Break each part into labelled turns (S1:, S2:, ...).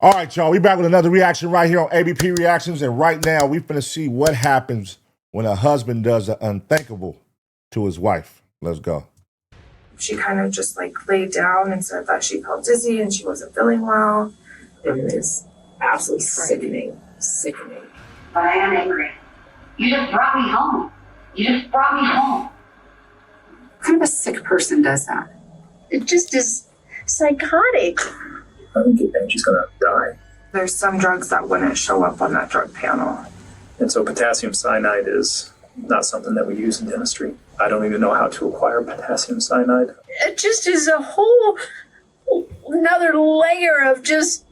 S1: All right, y'all, we back with another reaction right here on ABP Reactions, and right now we finna see what happens when a husband does the unthinkable to his wife. Let's go.
S2: She kind of just like laid down and said that she felt dizzy and she wasn't feeling well. It was absolutely sickening.
S3: But I am angry. You just brought me home. What kind of a sick person does that?
S4: It just is psychotic.
S5: I think you think she's gonna die.
S2: There's some drugs that wouldn't show up on that drug panel.
S5: And so potassium cyanide is not something that we use in dentistry. I don't even know how to acquire potassium cyanide.
S4: It just is a whole another layer of just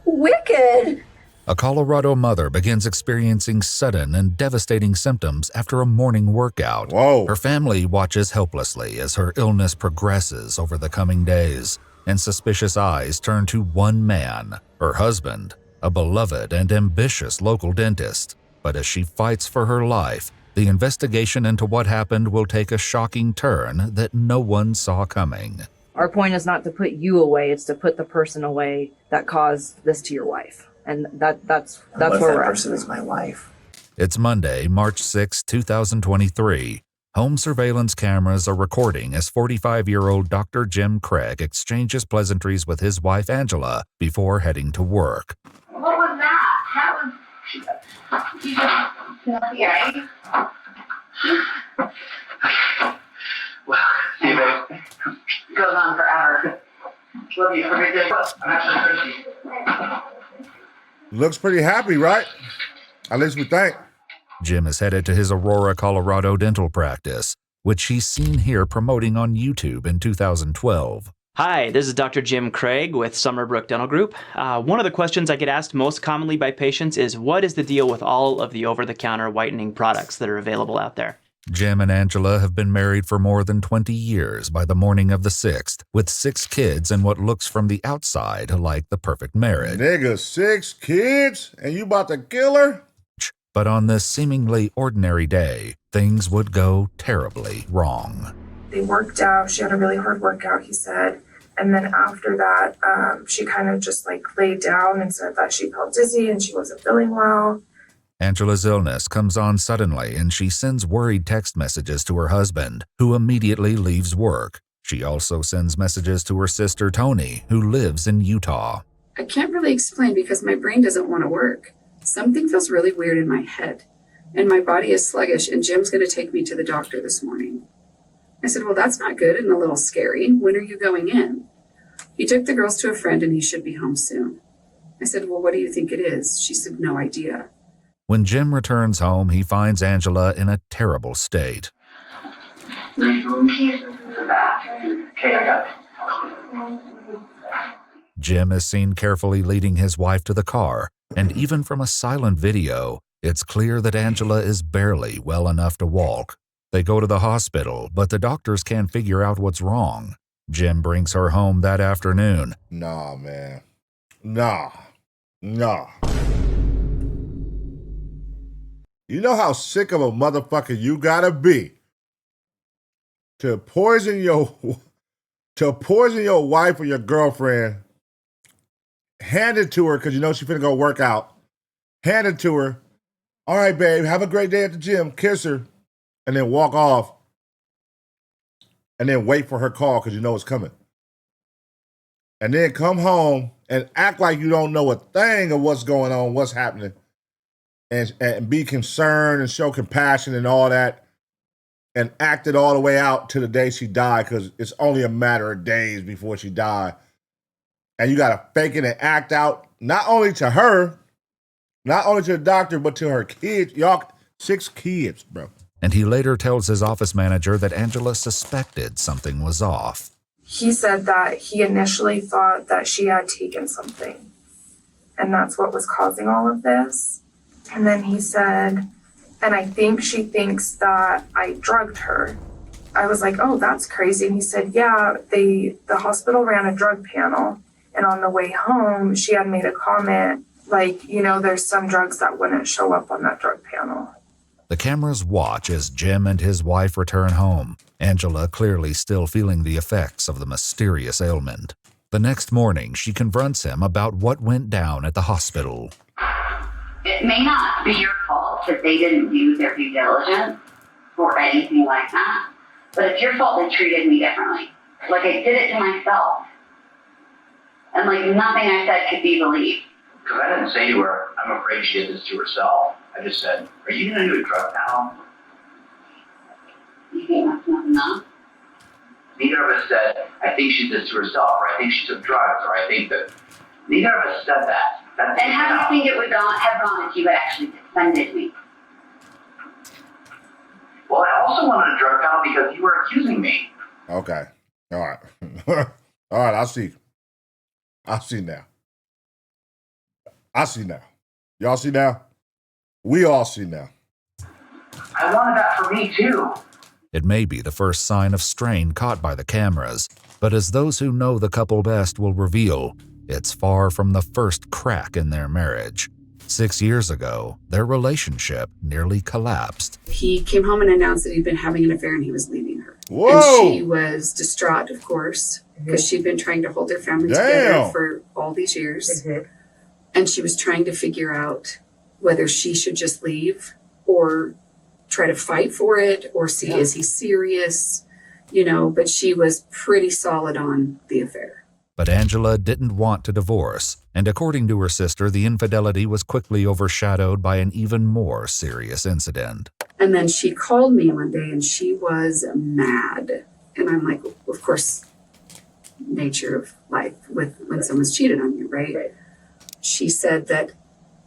S4: wicked.
S6: A Colorado mother begins experiencing sudden and devastating symptoms after a morning workout.
S1: Whoa.
S6: Her family watches helplessly as her illness progresses over the coming days, and suspicious eyes turn to one man, her husband, a beloved and ambitious local dentist. But as she fights for her life, the investigation into what happened will take a shocking turn that no one saw coming.
S7: Our point is not to put you away, it's to put the person away that caused this to your wife. And that's where we're at.
S5: That person is my wife.
S6: It's Monday, March 6, 2023. Home surveillance cameras are recording as 45-year-old Dr. Jim Craig exchanges pleasantries with his wife Angela before heading to work.
S3: What was that? How was you just okay?
S8: Well, see, babe.
S3: Goes on forever.
S8: Love you. Have a great day. I'm actually thirsty.
S1: Looks pretty happy, right? At least we think.
S6: Jim is headed to his Aurora, Colorado dental practice, which he's seen here promoting on YouTube in 2012.
S9: Hi, this is Dr. Jim Craig with Summerbrook Dental Group. One of the questions I get asked most commonly by patients is, what is the deal with all of the over-the-counter whitening products that are available out there?
S6: Jim and Angela have been married for more than 20 years by the morning of the 6th, with 6 kids and what looks from the outside like the perfect marriage.
S1: Nigga, 6 kids? And you about to kill her?
S6: But on this seemingly ordinary day, things would go terribly wrong.
S2: They worked out. She had a really hard workout, he said. And then after that, she kind of just like laid down and said that she felt dizzy and she wasn't feeling well.
S6: Angela's illness comes on suddenly, and she sends worried text messages to her husband, who immediately leaves work. She also sends messages to her sister Tony, who lives in Utah.
S3: I can't really explain because my brain doesn't want to work. Something feels really weird in my head, and my body is sluggish, and Jim's going to take me to the doctor this morning. I said, well, that's not good and a little scary. When are you going in? He took the girls to a friend, and he should be home soon. I said, well, what do you think it is? She said, no idea.
S6: When Jim returns home, he finds Angela in a terrible state.
S3: My phone keys is in the bathroom.
S8: Okay, I got it.
S6: Jim is seen carefully leading his wife to the car, and even from a silent video, it's clear that Angela is barely well enough to walk. They go to the hospital, but the doctors can't figure out what's wrong. Jim brings her home that afternoon.
S1: Nah, man. Nah. You know how sick of a motherfucker you gotta be to poison your wife or your girlfriend, hand it to her because you know she's finna go work out, hand it to her, all right, babe, have a great day at the gym, kiss her, and then walk off, and then wait for her call because you know it's coming. And then come home and act like you don't know a thing of what's going on, what's happening. And be concerned and show compassion and all that, and act it all the way out to the day she died, because it's only a matter of days before she died. And you got to fake it and act out, not only to her, not only to the doctor, but to her kids. Y'all, 6 kids, bro.
S6: And he later tells his office manager that Angela suspected something was off.
S2: He said that he initially thought that she had taken something, and that's what was causing all of this. And then he said, and I think she thinks that I drugged her. I was like, oh, that's crazy. And he said, yeah, the hospital ran a drug panel. And on the way home, she had made a comment like, you know, there's some drugs that wouldn't show up on that drug panel.
S6: The cameras watch as Jim and his wife return home, Angela clearly still feeling the effects of the mysterious ailment. The next morning, she confronts him about what went down at the hospital.
S10: It may not be your fault that they didn't do their due diligence or anything like that, but it's your fault they treated me differently. Like, I did it to myself. And, like, nothing I said could be believed.
S8: Because I didn't say to her, I'm afraid she did this to herself. I just said, are you going to do a drug panel?
S10: You think that's not enough?
S8: Neither of us said, I think she did this to herself, or I think she took drugs, or I think that. Neither of us said that. That's
S10: And how do you think it would have gone if you had actually defended me?
S8: Well, I also wanted a drug panel because you were accusing me.
S1: Okay. All right. All right, I see. I see now. I see now. Y'all see now? We all see now.
S8: I wanted that for me, too.
S6: It may be the first sign of strain caught by the cameras, but as those who know the couple best will reveal, it's far from the first crack in their marriage. 6 years ago, their relationship nearly collapsed.
S3: He came home and announced that he'd been having an affair and he was leaving her.
S1: Whoa!
S3: And she was distraught, of course, because she'd been trying to hold their family together for all these years. And she was trying to figure out whether she should just leave or try to fight for it or see, is he serious? You know, but she was pretty solid on the affair.
S6: But Angela didn't want to divorce, and according to her sister, the infidelity was quickly overshadowed by an even more serious incident.
S3: And then she called me one day and she was mad. And I'm like, of course, nature of life with when someone's cheated on you, right? She said that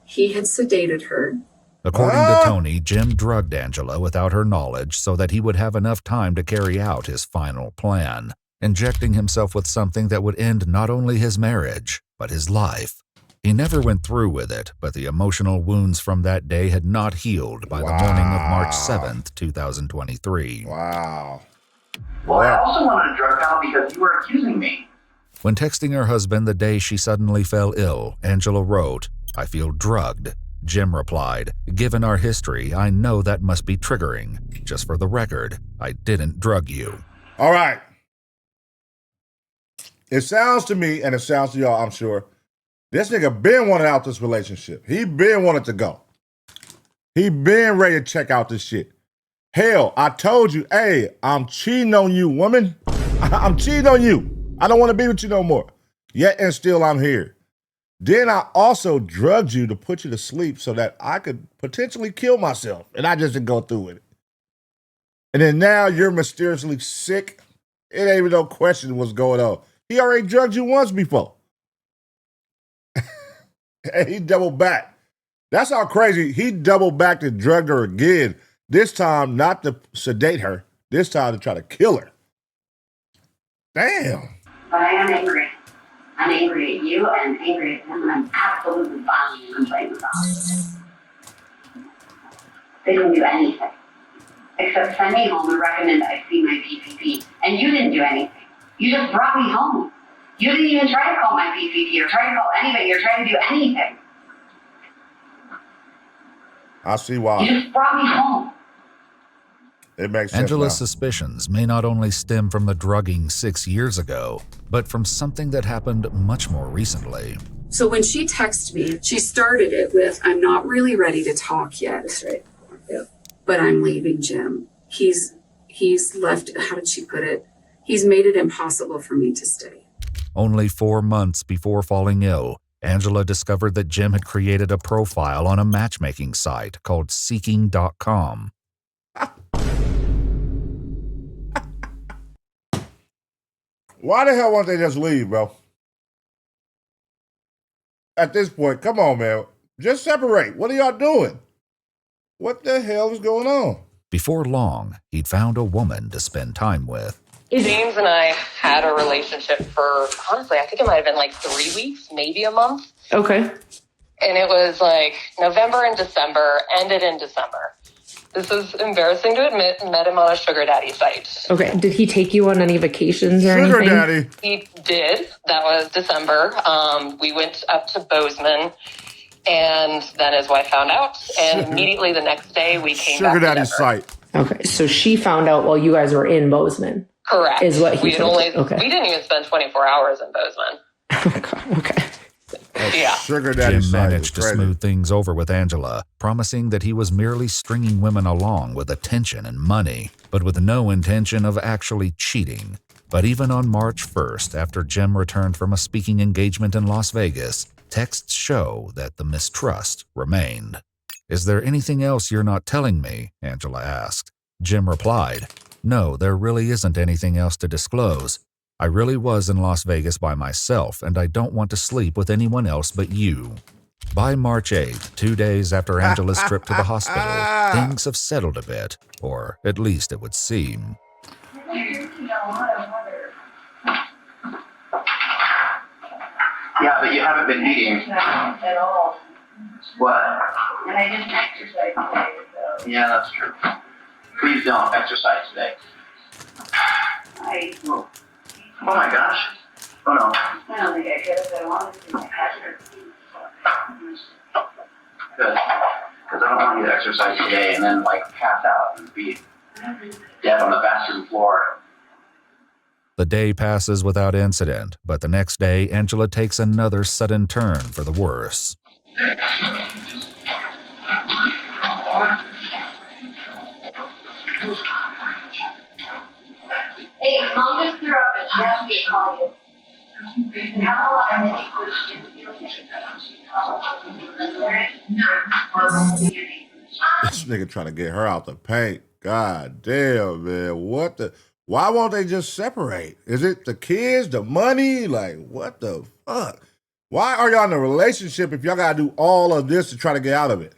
S3: he had sedated her.
S6: According to Tony, Jim drugged Angela without her knowledge so that he would have enough time to carry out his final plan, injecting himself with something that would end not only his marriage, but his life. He never went through with it, but the emotional wounds from that day had not healed by the morning of March 7th, 2023.
S1: Wow.
S8: Well, I also wanted a drug panel because you were accusing me.
S6: When texting her husband the day she suddenly fell ill, Angela wrote, "I feel drugged." Jim replied, "Given our history, I know that must be triggering. Just for the record, I didn't drug you."
S1: All right. It sounds to me, and it sounds to y'all, I'm sure, this nigga been wanted out this relationship. He been wanted to go. He been ready to check out this shit. Hell, I told you, hey, I'm cheating on you, woman. I'm cheating on you. I don't want to be with you no more. Yet and still I'm here. Then I also drugged you to put you to sleep so that I could potentially kill myself. And I just didn't go through with it. And then now you're mysteriously sick. It ain't even no question what's going on. He already drugged you once before. And he doubled back. That's how crazy. He doubled back and drugged her again. This time not to sedate her. This time to try to kill her. Damn.
S10: But I am angry. I'm angry at you and angry at him, and I'm absolutely filing a complaint about it. They didn't do anything except send me home and recommend I see my PCP. And you didn't do anything. You just brought me home. You didn't even try to call my PCP or try to call anybody or try to do anything.
S1: I see why.
S10: You just brought me home.
S1: It makes sense.
S6: Angela's
S1: now.
S6: suspicions may not only stem from the drugging 6 years ago, but from something that happened much more recently.
S3: So when she texted me, she started it with, "I'm not really ready to talk yet. Right. Yeah. But I'm leaving Jim. He's left," how did she put it? "He's made it impossible for me to stay."
S6: Only 4 months before falling ill, Angela discovered that Jim had created a profile on a matchmaking site called Seeking.com.
S1: Why the hell won't they just leave, bro? At this point, come on, man. Just separate. What are y'all doing? What the hell is going on?
S6: Before long, he'd found a woman to spend time with.
S11: James and I had a relationship for, honestly, I think it might have been like 3 weeks, maybe a month.
S4: Okay.
S11: And it was like November and December, ended in December. This is embarrassing to admit, met him on a sugar daddy site.
S4: Okay. Did he take you on any vacations or
S1: Sugar
S4: anything?
S1: daddy.
S11: He did. That was December. We went up to Bozeman, and then his wife found out. And immediately the next day we came back
S1: Sugar daddy
S11: together.
S1: site.
S4: Okay. So she found out while you guys were in Bozeman.
S11: Correct.
S12: Is what he told you. Okay.
S11: We didn't even spend 24 hours in Bozeman.
S12: Oh my God. Okay.
S11: Yeah.
S1: Sugar daddy
S6: Jim managed to smooth things over with Angela, promising that he was merely stringing women along with attention and money, but with no intention of actually cheating. But even on March 1st, after Jim returned from a speaking engagement in Las Vegas, texts show that the mistrust remained. "Is there anything else you're not telling me?" Angela asked. Jim replied, "No, there really isn't anything else to disclose. I really was in Las Vegas by myself, and I don't want to sleep with anyone else but you." By March 8th, 2 days after Angela's trip to the hospital, things have settled a bit, or at least it would seem.
S8: Yeah, but you haven't been eating.
S10: No, at all.
S8: What?
S10: And I didn't exercise today, so
S8: Yeah, that's true. Please don't exercise today. Oh my gosh. Oh no.
S10: I don't think I could if I wanted to.
S8: Good. Because I don't want you to exercise today and then like pass out and be dead on the bathroom floor.
S6: The day passes without incident, but the next day, Angela takes another sudden turn for the worse.
S10: Hey, Mom just threw up and she asked me to call you. And how long I think
S1: This nigga trying to get her out the paint. God damn, man. What the? Why won't they just separate? Is it the kids, the money? Like, what the fuck? Why are y'all in a relationship if y'all gotta do all of this to try to get out of it?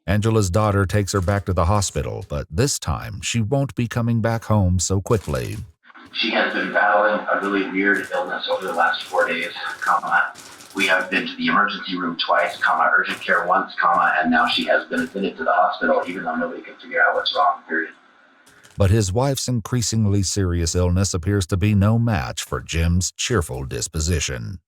S6: Angela's daughter takes her back to the hospital, but this time she won't be coming back home so quickly.
S8: She has been battling a really weird illness over the last 4 days, we have been to the emergency room twice, urgent care once, and now she has been admitted to the hospital even though nobody can figure out what's wrong, period.
S6: But his wife's increasingly serious illness appears to be no match for Jim's cheerful disposition.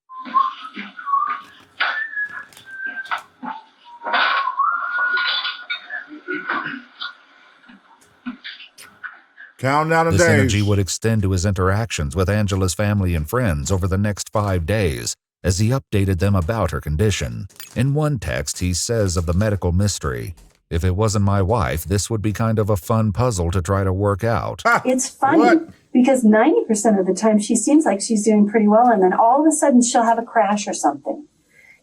S1: Count down the
S6: This
S1: days.
S6: energy would extend to his interactions with Angela's family and friends over the next 5 days as he updated them about her condition. In one text, he says of the medical mystery, "If it wasn't my wife, this would be kind of a fun puzzle to try to work out."
S13: It's funny because 90% of the time she seems like she's doing pretty well, and then all of a sudden she'll have a crash or something.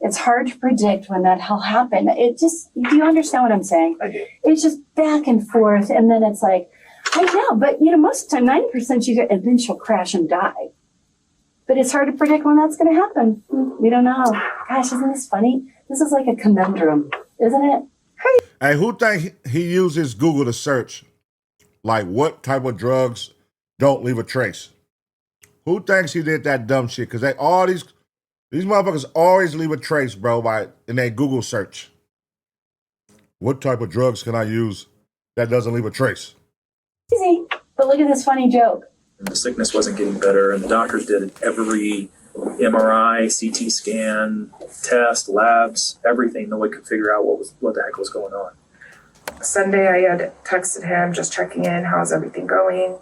S13: It's hard to predict when that'll happen. It just, do you understand what I'm saying? It's just back and forth, and then it's like, I know, but most of the time, 90% she get, and then she'll crash and die. But it's hard to predict when that's going to happen. We don't know. Gosh, isn't this funny? This is like a conundrum, isn't it? Crazy.
S1: Hey, who think he uses Google to search, like, what type of drugs don't leave a trace? Who thinks he did that dumb shit? Because all these motherfuckers always leave a trace, bro, in their Google search. What type of drugs can I use that doesn't leave a trace?
S13: Easy. But look at this funny joke.
S5: The sickness wasn't getting better, and the doctors did every MRI, CT scan, test, labs, everything. No one could figure out what the heck was going on.
S2: Sunday, I had texted him, just checking in. How's everything going?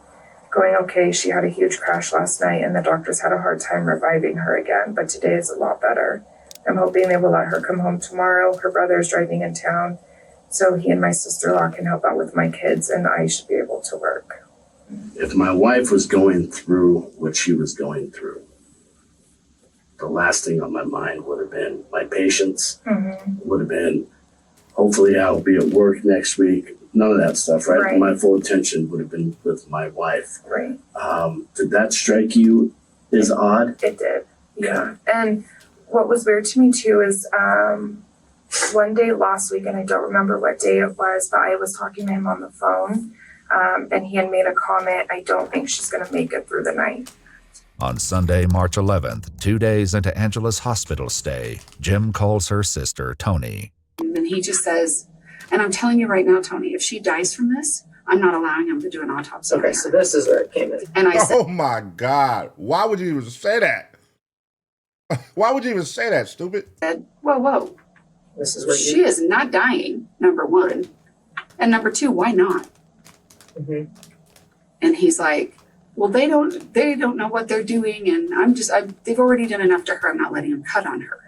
S2: Going okay. She had a huge crash last night, and the doctors had a hard time reviving her again, but today is a lot better. I'm hoping they will let her come home tomorrow. Her brother is driving in town, so he and my sister-in-law can help out with my kids, and I should be able to work.
S14: If my wife was going through what she was going through, the last thing on my mind would have been my patience, would have been, hopefully I'll be at work next week. None of that stuff, right? My full attention would have been with my wife.
S2: Right.
S14: Did that strike you as odd?
S2: It did, yeah. And what was weird to me too is one day last week, and I don't remember what day it was, but I was talking to him on the phone, and he had made a comment, "I don't think she's going to make it through the night."
S6: On Sunday, March 11th, 2 days into Angela's hospital stay, Jim calls her sister, Tony.
S3: And he just says, and I'm telling you right now, Tony, if she dies from this, I'm not allowing him to do an autopsy.
S12: Okay, so this is where it came in.
S3: And I said,
S1: oh my God. Why would you even say that? Why would you even say that, stupid?
S3: Whoa.
S12: This is where
S3: she is not dying, number one. And number two, why not?
S12: Mm-hmm.
S3: And he's like, well, they don't know what they're doing. And they've already done enough to her. I'm not letting them cut on her.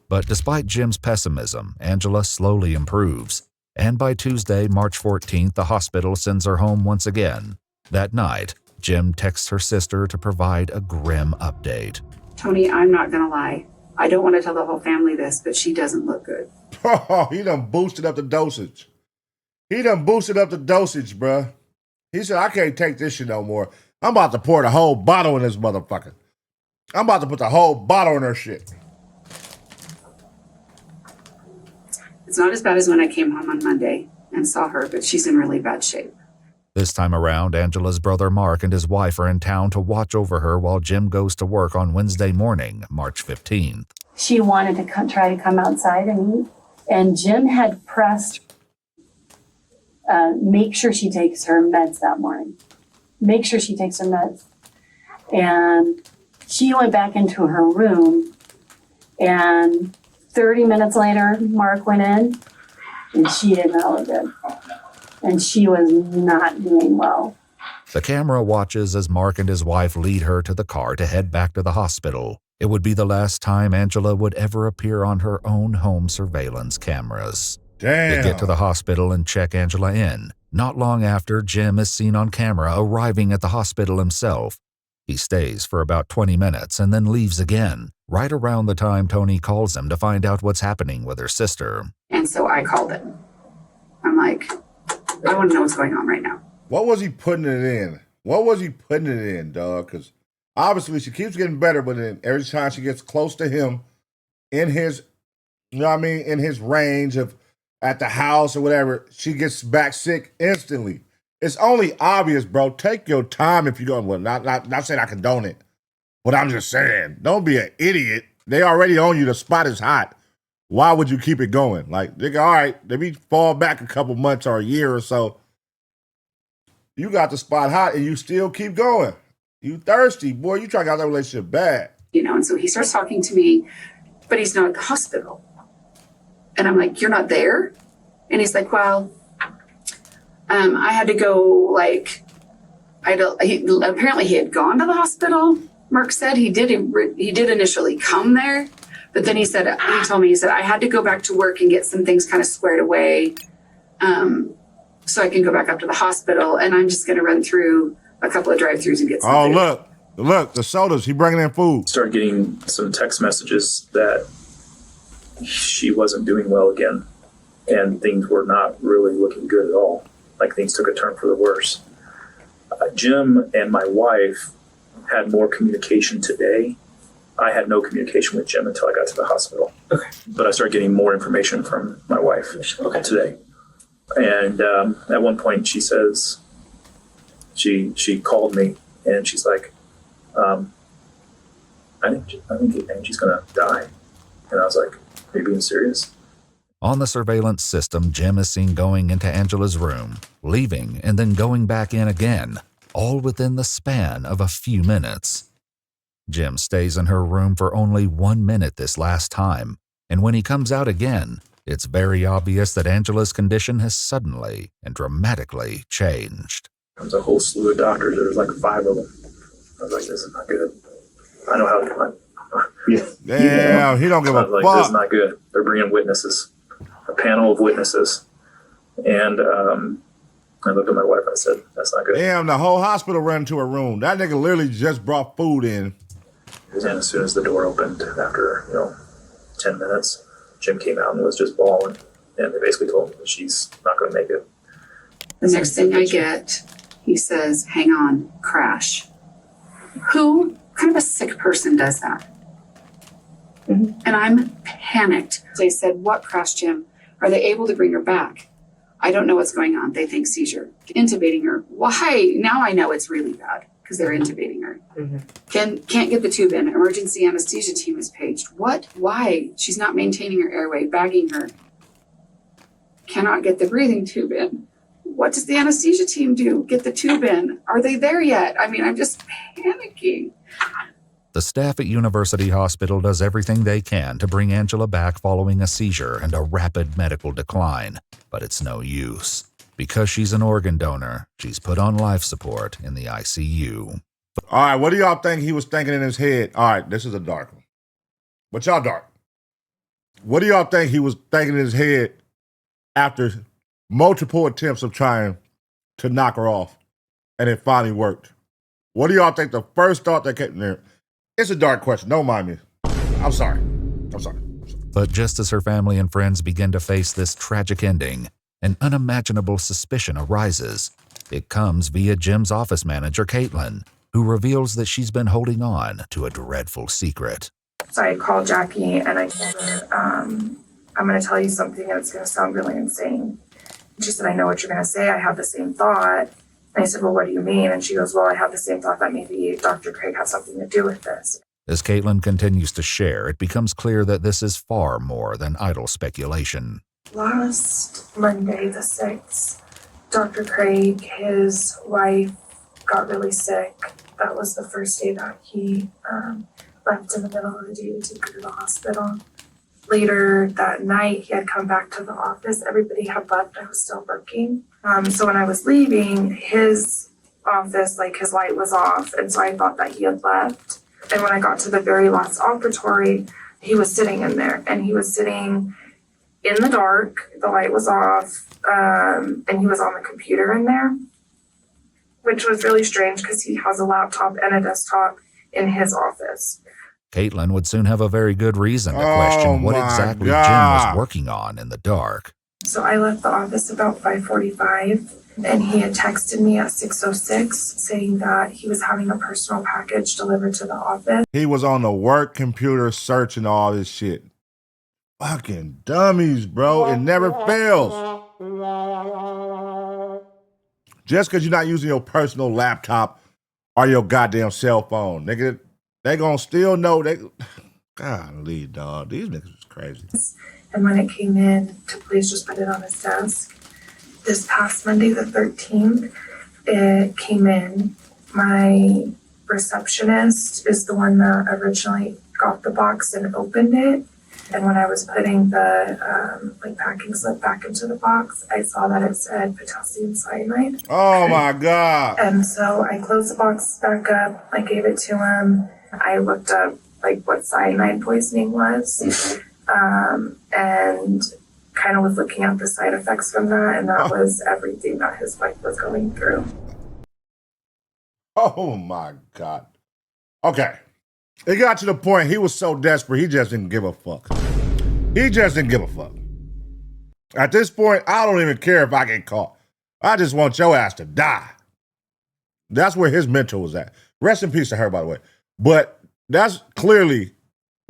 S6: But despite Jim's pessimism, Angela slowly improves. And by Tuesday, March 14th, the hospital sends her home once again. That night, Jim texts her sister to provide a grim update.
S3: Tony, I'm not going to lie. I don't want to tell the whole family this, but she doesn't look good.
S1: Oh, he done boosted up the dosage. Bruh. He said, I can't take this shit no more. I'm about to pour the whole bottle in this motherfucker. I'm about to put the whole bottle in her shit.
S3: It's not as bad as when I came home on Monday and saw her, but she's in really bad shape.
S6: This time around, Angela's brother Mark and his wife are in town to watch over her while Jim goes to work on Wednesday morning, March 15th.
S13: She wanted to try to come outside and eat, and Jim had pressed, make sure she takes her meds that morning. Make sure she takes her meds. And she went back into her room, and 30 minutes later, Mark went in, and she didn't look good. And she was not doing well.
S6: The camera watches as Mark and his wife lead her to the car to head back to the hospital. It would be the last time Angela would ever appear on her own home surveillance cameras.
S1: Damn.
S6: They get to the hospital and check Angela in. Not long after, Jim is seen on camera arriving at the hospital himself. He stays for about 20 minutes and then leaves again, right around the time Tony calls him to find out what's happening with her sister.
S3: And so I called him. I'm like, I want to know what's going on right now.
S1: What was he putting it in? Dog? Because obviously she keeps getting better, but then every time she gets close to him in his, in his range of at the house or whatever, she gets back sick instantly. It's only obvious, bro. Take your time if you're going. Well, not saying I condone it, but I'm just saying, don't be an idiot. They already own you. The spot is hot. Why would you keep it going? Like, nigga, all right, let me fall back a couple months or a year or so. You got the spot hot and you still keep going. You thirsty, boy. You try to get that relationship bad.
S3: And so he starts talking to me, but he's not at the hospital. And I'm like, you're not there? And he's like, well, I had to go, apparently he had gone to the hospital. Mark said he did initially come there, but then he told me, I had to go back to work and get some things kind of squared away, so I can go back up to the hospital, and I'm just going to run through a couple of drive-thrus and get some food.
S1: Look, the sodas, he bringing in food.
S5: Started getting some text messages that she wasn't doing well again, and things were not really looking good at all. Like, things took a turn for the worse. Jim and my wife had more communication today. I had no communication with Jim until I got to the hospital. Okay. But I started getting more information from my wife today. And at one point she says, she called me and she's like, I think Angie's gonna die. And I was like, are you being serious?
S6: On the surveillance system, Jim is seen going into Angela's room, leaving, and then going back in again, all within the span of a few minutes. Jim stays in her room for only 1 minute this last time, and when he comes out again, it's very obvious that Angela's condition has suddenly and dramatically changed.
S5: There's a whole slew of doctors. There's like 5 of them. I was like, this is not good. I know how to come.
S1: Damn, he don't give a fuck.
S5: This is not good. They're bringing witnesses, a panel of witnesses. And I looked at my wife and I said, that's not good.
S1: Damn, the whole hospital ran to her room. That nigga literally just brought food in.
S5: And as soon as the door opened, after 10 minutes, Jim came out and was just bawling. And they basically told him that she's not going to make it.
S3: The next thing I get, he says, hang on, crash. Who kind of a sick person does that? Mm-hmm. And I'm panicked. They said, what crash, Jim? Are they able to bring her back? I don't know what's going on. They think seizure. Intubating her. Why? Now I know it's really bad because they're intubating her. Mm-hmm. Can't get the tube in. Emergency anesthesia team is paged. What? Why? She's not maintaining her airway, bagging her. Cannot get the breathing tube in. What does the anesthesia team do? Get the tube in. Are they there yet? I mean, I'm just panicking.
S6: The staff at University Hospital does everything they can to bring Angela back following a seizure and a rapid medical decline, but it's no use. Because she's an organ donor, she's put on life support in the ICU.
S1: All right, what do y'all think he was thinking in his head? All right, this is a dark one. But y'all dark. What do y'all think he was thinking in his head after multiple attempts of trying to knock her off and it finally worked? What do y'all think the first thought that came there? It's a dark question. Don't mind me. I'm sorry.
S6: But just as her family and friends begin to face this tragic ending, an unimaginable suspicion arises. It comes via Jim's office manager, Caitlin, who reveals that she's been holding on to a dreadful secret.
S2: So I called Jackie and I told her, I'm going to tell you something and it's going to sound really insane. She said, I know what you're going to say. I have the same thought. And I said, well, what do you mean? And she goes, well, I have the same thought that maybe Dr. Craig has something to do with this.
S6: As Caitlin continues to share, it becomes clear that this is far more than idle speculation.
S2: Last Monday, the 6th, Dr. Craig, his wife, got really sick. That was the first day that he left in the middle of the day to go to the hospital. Later that night, he had come back to the office. Everybody had left. I was still working. So when I was leaving, his office, like his light was off. And so I thought that he had left. And when I got to the very last operatory, he was sitting in there. And he was sitting in the dark. The light was off. And he was on the computer in there, which was really strange because he has a laptop and a desktop in his office.
S6: Caitlin would soon have a very good reason to question what exactly Jim was working on in the dark.
S2: So I left the office about 5:45, and he had texted me at 6:06 saying that he was having a personal package delivered to the office.
S1: He was on the work computer searching all this shit. Fucking dummies, bro. It never fails. Just because you're not using your personal laptop or your goddamn cell phone, nigga, they gonna still know they. Golly, dog. These niggas is crazy.
S2: And when it came in to please just put it on his desk, this past Monday, the 13th, it came in. My receptionist is the one that originally got the box and opened it. And when I was putting the packing slip back into the box, I saw that it said potassium cyanide.
S1: Oh my God.
S2: And so I closed the box back up. I gave it to him. I looked up what cyanide poisoning was. And kind of was looking at the side effects from that. And that was everything that his wife was going through.
S1: Oh my God. Okay. It got to the point he was so desperate, he just didn't give a fuck. He just didn't give a fuck. At this point, I don't even care if I get caught. I just want your ass to die. That's where his mental was at. Rest in peace to her, by the way. But that's clearly,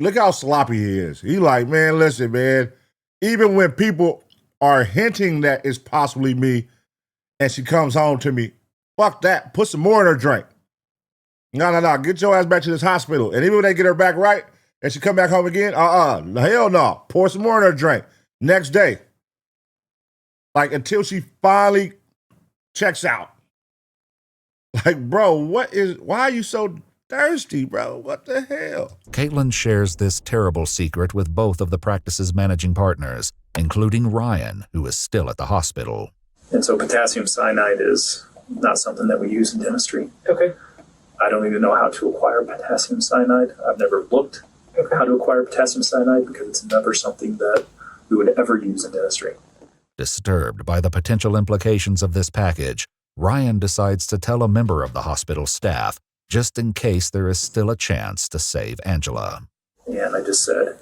S1: look how sloppy he is. He like, man, listen, man. Even when people are hinting that it's possibly me and she comes home to me, fuck that. Put some more in her drink. No. Get your ass back to this hospital. And even when they get her back right and she come back home again, hell no. Pour some more in her drink. Next day. Until she finally checks out. Bro, why are you so thirsty, bro? What the hell?
S6: Caitlin shares this terrible secret with both of the practice's managing partners, including Ryan, who is still at the hospital.
S5: And so potassium cyanide is not something that we use in dentistry.
S12: Okay.
S5: I don't even know how to acquire potassium cyanide. I've never looked at how to acquire potassium cyanide because it's never something that we would ever use in dentistry.
S6: Disturbed by the potential implications of this package, Ryan decides to tell a member of the hospital staff, just in case there is still a chance to save Angela.
S5: And I just said,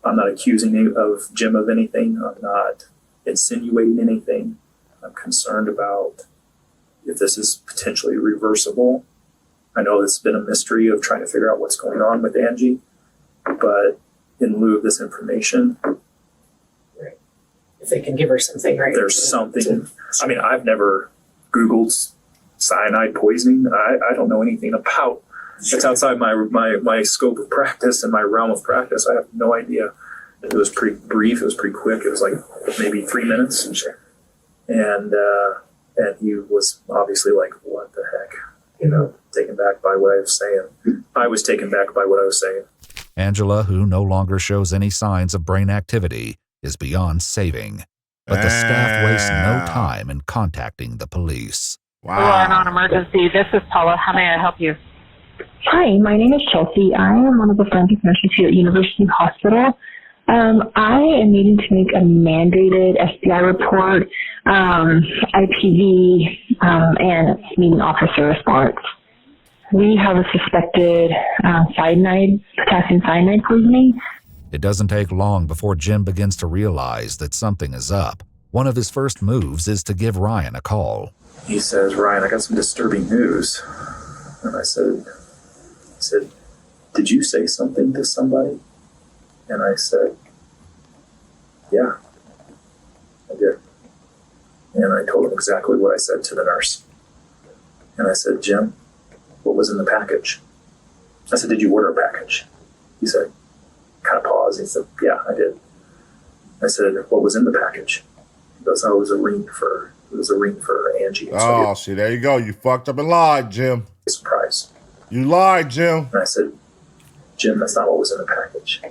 S5: I'm not accusing of Jim of anything. I'm not insinuating anything. I'm concerned about if this is potentially reversible. I know it's been a mystery of trying to figure out what's going on with Angie, but in lieu of this information,
S12: right. If they can give her something, right?
S5: There's something. I mean, I've never Googled cyanide poisoning. I don't know anything about. It's outside my scope of practice and my realm of practice. I have no idea. It was pretty brief. It was pretty quick. It was maybe 3 minutes. And he was obviously like, what the heck? Taken back by what I was saying. I was taken back by what I was saying.
S6: Angela, who no longer shows any signs of brain activity, is beyond saving. but the staff wastes no time in contacting the police.
S15: Hello, non-emergency. This is Paula. How may I help you?
S16: Hi, my name is Chelsea. I am one of the forensic nurses here at University Hospital. I am needing to make a mandated SBI report, IPV, and meeting officer response. We have a suspected potassium cyanide poisoning.
S6: It doesn't take long before Jim begins to realize that something is up. One of his first moves is to give Ryan a call.
S5: He says, Ryan, I got some disturbing news. And I said, did you say something to somebody? And I said, yeah, I did. And I told him exactly what I said to the nurse. And I said, Jim, what was in the package? I said, did you order a package? He said, kind of paused. He said, yeah, I did. I said, what was in the package? He goes, oh, it was a ring for Angie.
S1: Oh, see, there you go. You fucked up and lied, Jim.
S5: Surprise.
S1: You lied, Jim.
S5: And I said, Jim, that's not what was in the package.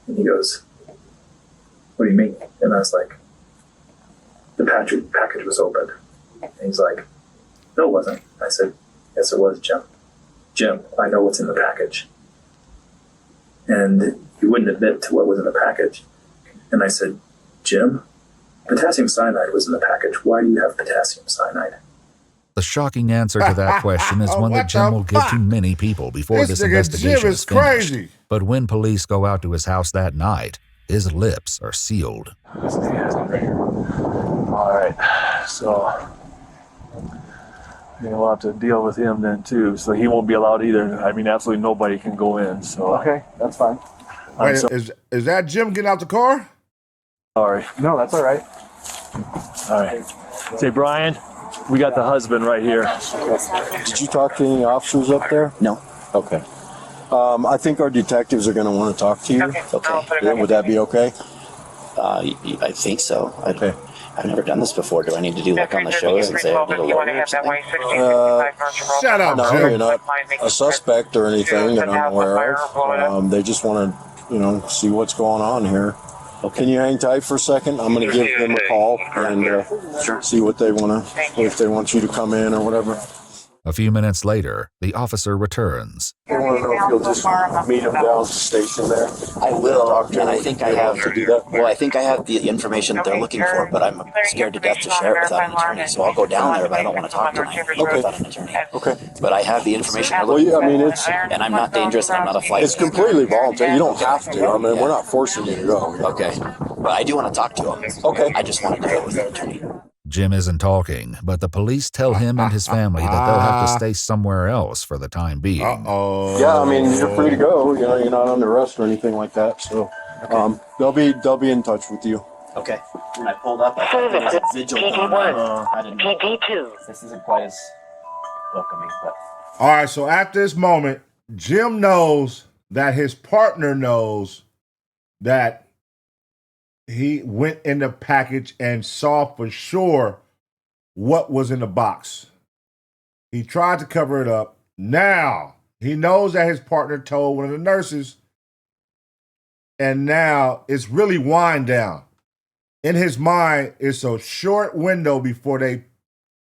S5: And he goes, what do you mean? And I was like, the package was opened. And he's like, no, it wasn't. I said, yes, it was, Jim. Jim, I know what's in the package. And he wouldn't admit to what was in the package. And I said, Jim, potassium cyanide was in the package. Why do you have potassium cyanide?
S6: The shocking answer to that question is one that Jim will give to many people before this investigation is finished.
S1: Crazy.
S6: But when police go out to his house that night, his lips are sealed.
S17: All right, so we'll have to deal with him then too. So he won't be allowed either. I mean, absolutely nobody can go in. So
S18: okay, that's fine.
S1: Wait, is that Jim getting out the car?
S17: Sorry.
S18: No, that's all right.
S17: All right. Say, Brian, we got the husband right here.
S19: Did you talk to any officers up there?
S20: No.
S19: Okay. I think our detectives are going to want to talk to you.
S20: Okay.
S19: Yeah, would that be okay?
S20: I think so.
S19: Okay.
S20: I've never done this before. Do I need to do like on the shows and say I need a lawyer or something?
S1: Shut up,
S19: no,
S1: Jim.
S19: you're not a suspect or anything that I'm aware of. They just want to, see what's going on here.
S20: Okay.
S19: Can you hang tight for a second? I'm going to give them a call and see what they want to, if they want you to come in or whatever.
S6: A few minutes later, the officer returns.
S19: They want to know if you'll just meet them down at the station there.
S20: I will, and I think I have
S19: to do that.
S20: Well, I think I have the information they're looking for, but I'm scared to death to share it without an attorney. So I'll go down there, but I don't want to talk to them without an attorney.
S19: Okay.
S20: But I have the information they're looking for. And I'm not dangerous, and I'm not a flight.
S19: It's completely voluntary. You don't have to. I mean, we're not forcing you to go.
S20: Okay. But I do want to talk to them.
S19: Okay.
S20: I just want to do it with an attorney.
S6: Jim isn't talking, but the police tell him and his family that they'll have to stay somewhere else for the time being.
S1: Uh-oh.
S19: Yeah, I mean, you're free to go. You're not under arrest or anything like that. So they'll be in touch with you.
S20: Okay. When I pulled up, I thought there was a vigil going on. I didn't know.
S18: PD2.
S20: This isn't quite as welcoming, but...
S1: All right, so at this moment, Jim knows that his partner knows that he went in the package and saw for sure what was in the box. He tried to cover it up. Now he knows that his partner told one of the nurses, and now it's really wind down. In his mind, it's a short window before they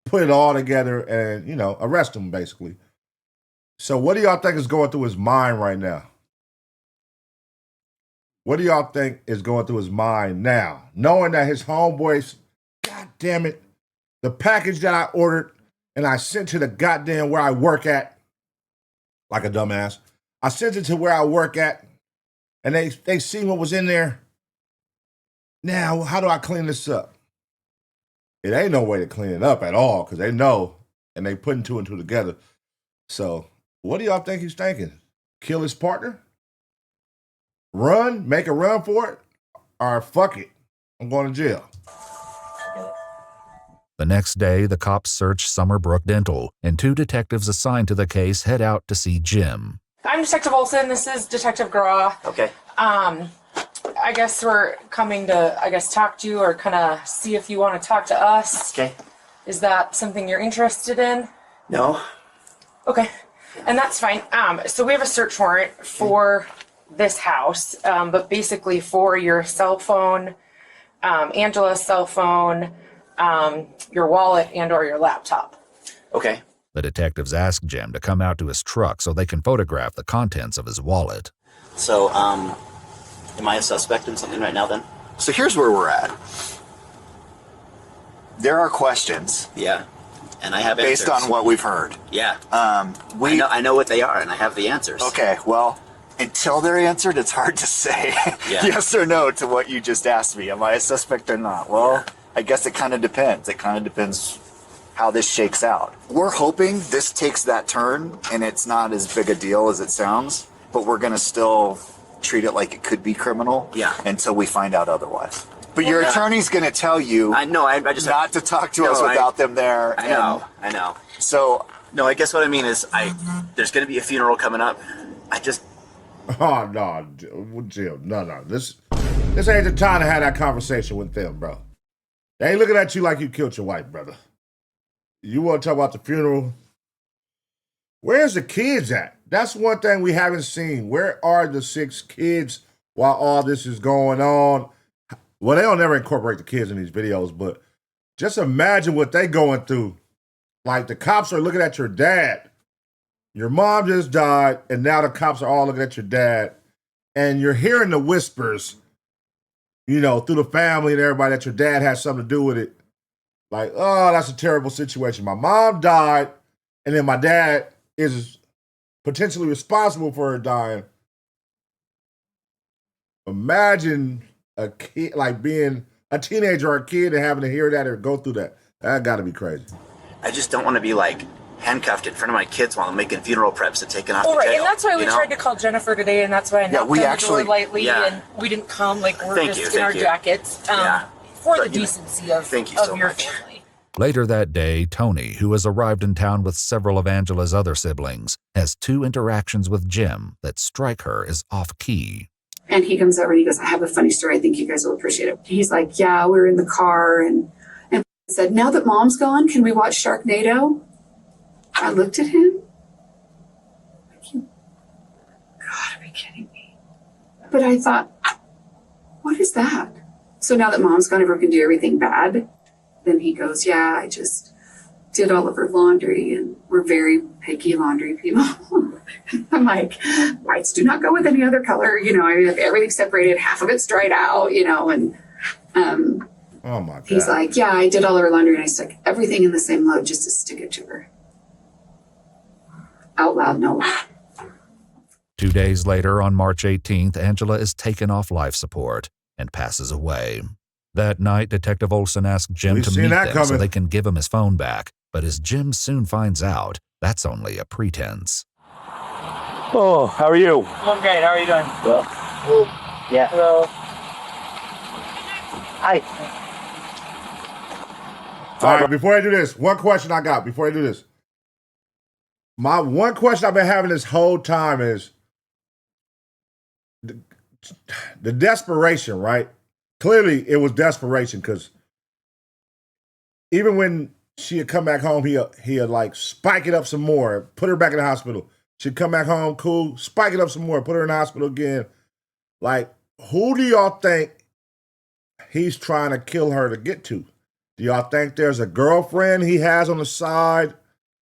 S1: put it all together and, arrest him, basically. So what do y'all think is going through his mind right now? What do y'all think is going through his mind now? Knowing that his homeboys, God damn it, the package that I ordered and I sent to the goddamn where I work at, like a dumbass. I sent it to where I work at and they seen what was in there. Now, how do I clean this up? It ain't no way to clean it up at all because they know and they putting two and two together. So what do y'all think he's thinking? Kill his partner? Run? Make a run for it? Or fuck it, I'm going to jail.
S6: The next day, the cops search Summerbrook Dental, and two detectives assigned to the case head out to see Jim.
S21: I'm Detective Olson. This is Detective Graw.
S20: Okay.
S21: I guess we're coming to, talk to you or kind of see if you want to talk to us.
S20: Okay.
S21: Is that something you're interested in?
S20: No.
S21: Okay. And that's fine. So we have a search warrant for this house, but basically for your cell phone, Angela's cell phone, your wallet, and or your laptop.
S20: Okay.
S6: The detectives ask Jim to come out to his truck so they can photograph the contents of his wallet.
S20: So, am I a suspect in something right now then?
S18: So here's where we're at. There are questions.
S20: Yeah. And I have
S18: based
S20: answers.
S18: on what we've heard.
S20: Yeah. I know what they are, and I have the answers.
S18: Okay, well, until they're answered, it's hard to say yes or no to what you just asked me. Am I a suspect or not? Well, I guess it kind of depends. It kind of depends how this shakes out. We're hoping this takes that turn and it's not as big a deal as it sounds, but we're going to still treat it like it could be criminal until we find out otherwise. But your attorney's going to tell you
S20: I just
S18: not to talk to us without them there.
S20: I know. So, no, I guess what I mean is there's going to be a funeral coming up.
S1: Oh, no, Jim, no. This ain't the time to have that conversation with them, bro. They ain't looking at you like you killed your wife, brother. You want to talk about the funeral? Where's the kids at? That's one thing we haven't seen. Where are the 6 kids while all this is going on? Well, they don't ever incorporate the kids in these videos, but just imagine what they going through. Like, the cops are looking at your dad. Your mom just died, and now the cops are all looking at your dad. And you're hearing the whispers, through the family and everybody that your dad has something to do with it. Like, oh, that's a terrible situation. My mom died, and then my dad is potentially responsible for her dying. Imagine a kid, like being a teenager or a kid and having to hear that or go through that. That got to be crazy.
S20: I just don't want to be handcuffed in front of my kids while I'm making funeral preps and taking off to jail.
S21: And that's why we tried to call Jennifer today, and that's why I knocked on the door lightly, and we didn't come we're in our jackets for the decency of your family.
S6: Later that day, Tony, who has arrived in town with several of Angela's other siblings, has 2 interactions with Jim that strike her as off-key.
S3: And he comes over and he goes, I have a funny story. I think you guys will appreciate it. He's like, yeah, we were in the car and said, now that mom's gone, can we watch Sharknado? I looked at him. God, are you kidding me? But I thought, what is that? So now that mom's gone, everyone can do everything bad. Then he goes, yeah, I just did all of her laundry and we're very picky laundry people. I'm like, whites do not go with any other color. Everything's separated. Half of it's dried out, and
S1: oh my God.
S3: He's like, yeah, I did all of her laundry and I stuck everything in the same load just to stick it to her. Out loud, no lie.
S6: 2 days later, on March 18th, Angela is taken off life support and passes away. That night, Detective Olson asks Jim to meet them so they can give him his phone back. But as Jim soon finds out, that's only a pretense.
S17: Oh, how are you?
S22: I'm great. How are you doing?
S17: Well,
S22: yeah. Hello. Hi.
S1: All right, before I do this, one question I got before I do this. My one question I've been having this whole time is the desperation, right? Clearly, it was desperation because even when she had come back home, he had spike it up some more, put her back in the hospital. She'd come back home, cool, spike it up some more, put her in the hospital again. Who do y'all think he's trying to kill her to get to? Do y'all think there's a girlfriend he has on the side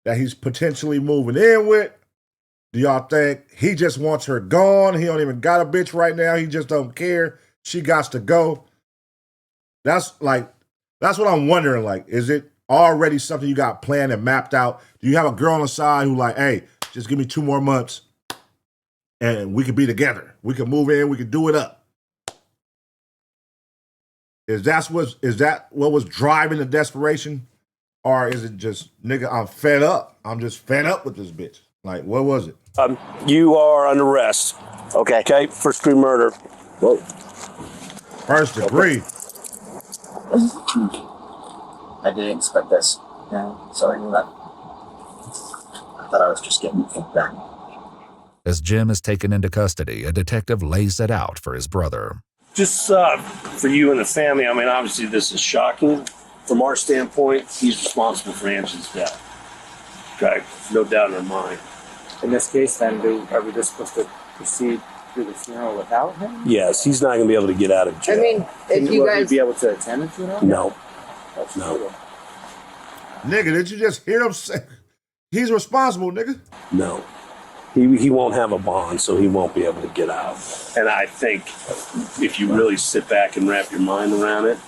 S1: that he's potentially moving in with? Do y'all think he just wants her gone? He don't even got a bitch right now. He just don't care. She got to go. That's what I'm wondering. Is it already something you got planned and mapped out? Do you have a girl on the side who hey, just give me 2 more months and we could be together. We could move in. We could do it up. Is that what was driving the desperation? Or is it just, nigga, I'm fed up. I'm just fed up with this bitch. What was it?
S17: You are under arrest. Okay, first degree murder. Whoa.
S1: First degree.
S20: I didn't expect this. Yeah, sorry for that. I thought I was just getting feedback.
S6: As Jim is taken into custody, a detective lays it out for his brother.
S17: Just for you and the family, obviously this is shocking. From our standpoint, he's responsible for Angela's death. Okay, no doubt in our mind.
S22: In this case, then, are we just supposed to proceed through the funeral without him?
S17: Yes, he's not going to be able to get out of jail.
S22: I mean, if you guys be able to attend the funeral?
S17: No.
S22: That's
S17: no.
S22: true.
S1: Nigga, did you just hear him say he's responsible, nigga?
S17: No. He won't have a bond, so he won't be able to get out. And I think if you really sit back and wrap your mind around it,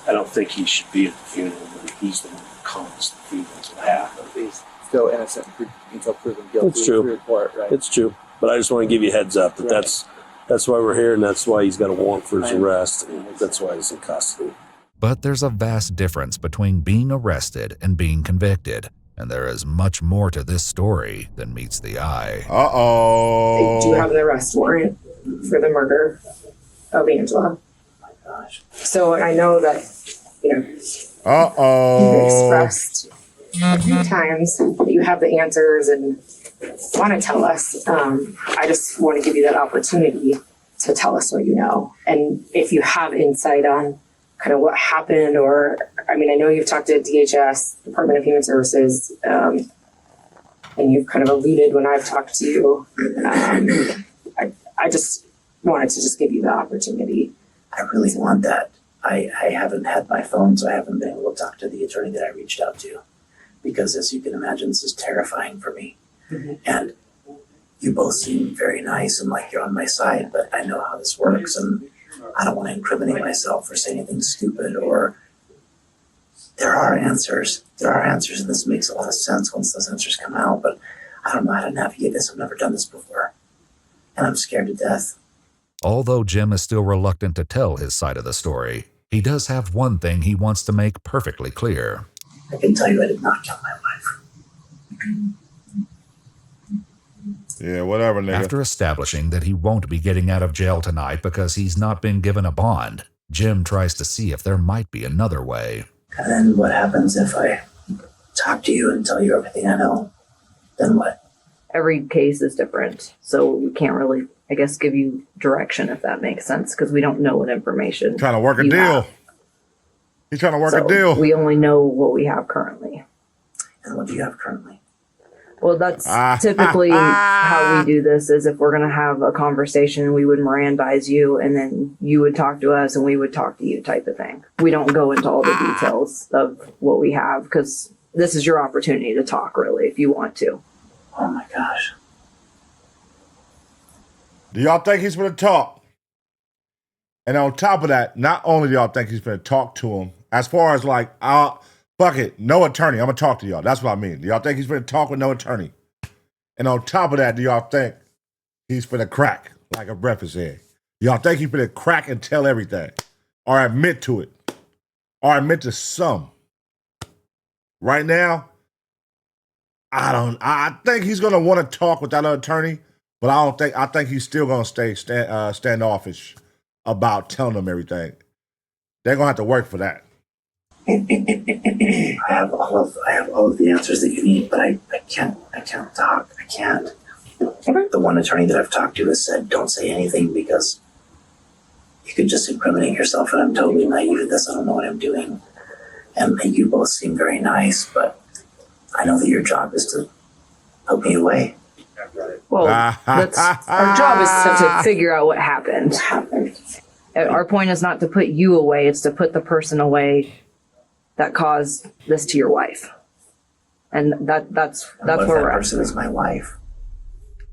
S17: I don't think he should be at the funeral when he's the one who caused the funerals to happen.
S22: He's still innocent until proven guilty.
S17: It's true.
S22: Report, right?
S17: It's true. But I just want to give you a heads up that that's why we're here, and that's why he's got a warrant for his arrest, and that's why he's in custody.
S6: But there's a vast difference between being arrested and being convicted. And there is much more to this story than meets the eye.
S1: Uh-oh.
S7: They do have an arrest warrant for the murder of Angela. Oh my gosh. So I know that, you've expressed a few times that you have the answers and want to tell us. I just want to give you that opportunity to tell us what you know. And if you have insight on kind of what happened, or, I mean, I know you've talked to DHS, Department of Human Services, and you've kind of alluded when I've talked to you. I just wanted to just give you the opportunity.
S8: I really want that. I haven't had my phone, so I haven't been able to talk to the attorney that I reached out to, because as you can imagine, this is terrifying for me. Mm-hmm. And you both seem very nice and like you're on my side, but I know how this works, and I don't want to incriminate myself or say anything stupid. Or there are answers, and this makes a lot of sense once those answers come out, but I don't know how to navigate this. I've never done this before, and I'm scared to death.
S6: Although Jim is still reluctant to tell his side of the story, he does have one thing he wants to make perfectly clear.
S8: I can tell you I did not kill my wife.
S1: Yeah, whatever, nigga.
S6: After establishing that he won't be getting out of jail tonight because he's not been given a bond, Jim tries to see if there might be another way.
S8: And then what happens if I talk to you and tell you everything I know? Then what?
S9: Every case is different, so we can't really, I guess, give you direction, if that makes sense, because we don't know what information.
S1: Trying to work a deal.
S9: Have.
S1: He's trying to work a deal.
S9: We only know what we have currently.
S8: And what do you have currently?
S9: Well, that's typically how we do this, is if we're going to have a conversation, we would Mirandize you, and then you would talk to us and we would talk to you, type of thing. We don't go into all the details of what we have, because this is your opportunity to talk, really, if you want to.
S8: Oh my gosh.
S1: Do y'all think he's going to talk? And on top of that, not only do y'all think he's going to talk to him, as far as like, fuck it, no attorney, I'm going to talk to y'all. That's what I mean. Do y'all think he's going to talk with no attorney? And on top of that, do y'all think he's going to crack like a breakfast egg? Do y'all think he's going to crack and tell everything? Or admit to it? Or admit to some? Right now, I think he's going to want to talk without an attorney, but I think he's still going to stay standoffish about telling them everything. They're going to have to work for that.
S8: I have all of the answers that you need, but I can't talk. I can't. The one attorney that I've talked to has said, don't say anything because you could just incriminate yourself, and I'm totally naive at this. I don't know what I'm doing. And you both seem very nice, but I know that your job is to put me away.
S9: Well, our job is to figure out what happened. Our point is not to put you away, it's to put the person away that caused this to your wife. And that's where we're at.
S8: Person is my wife.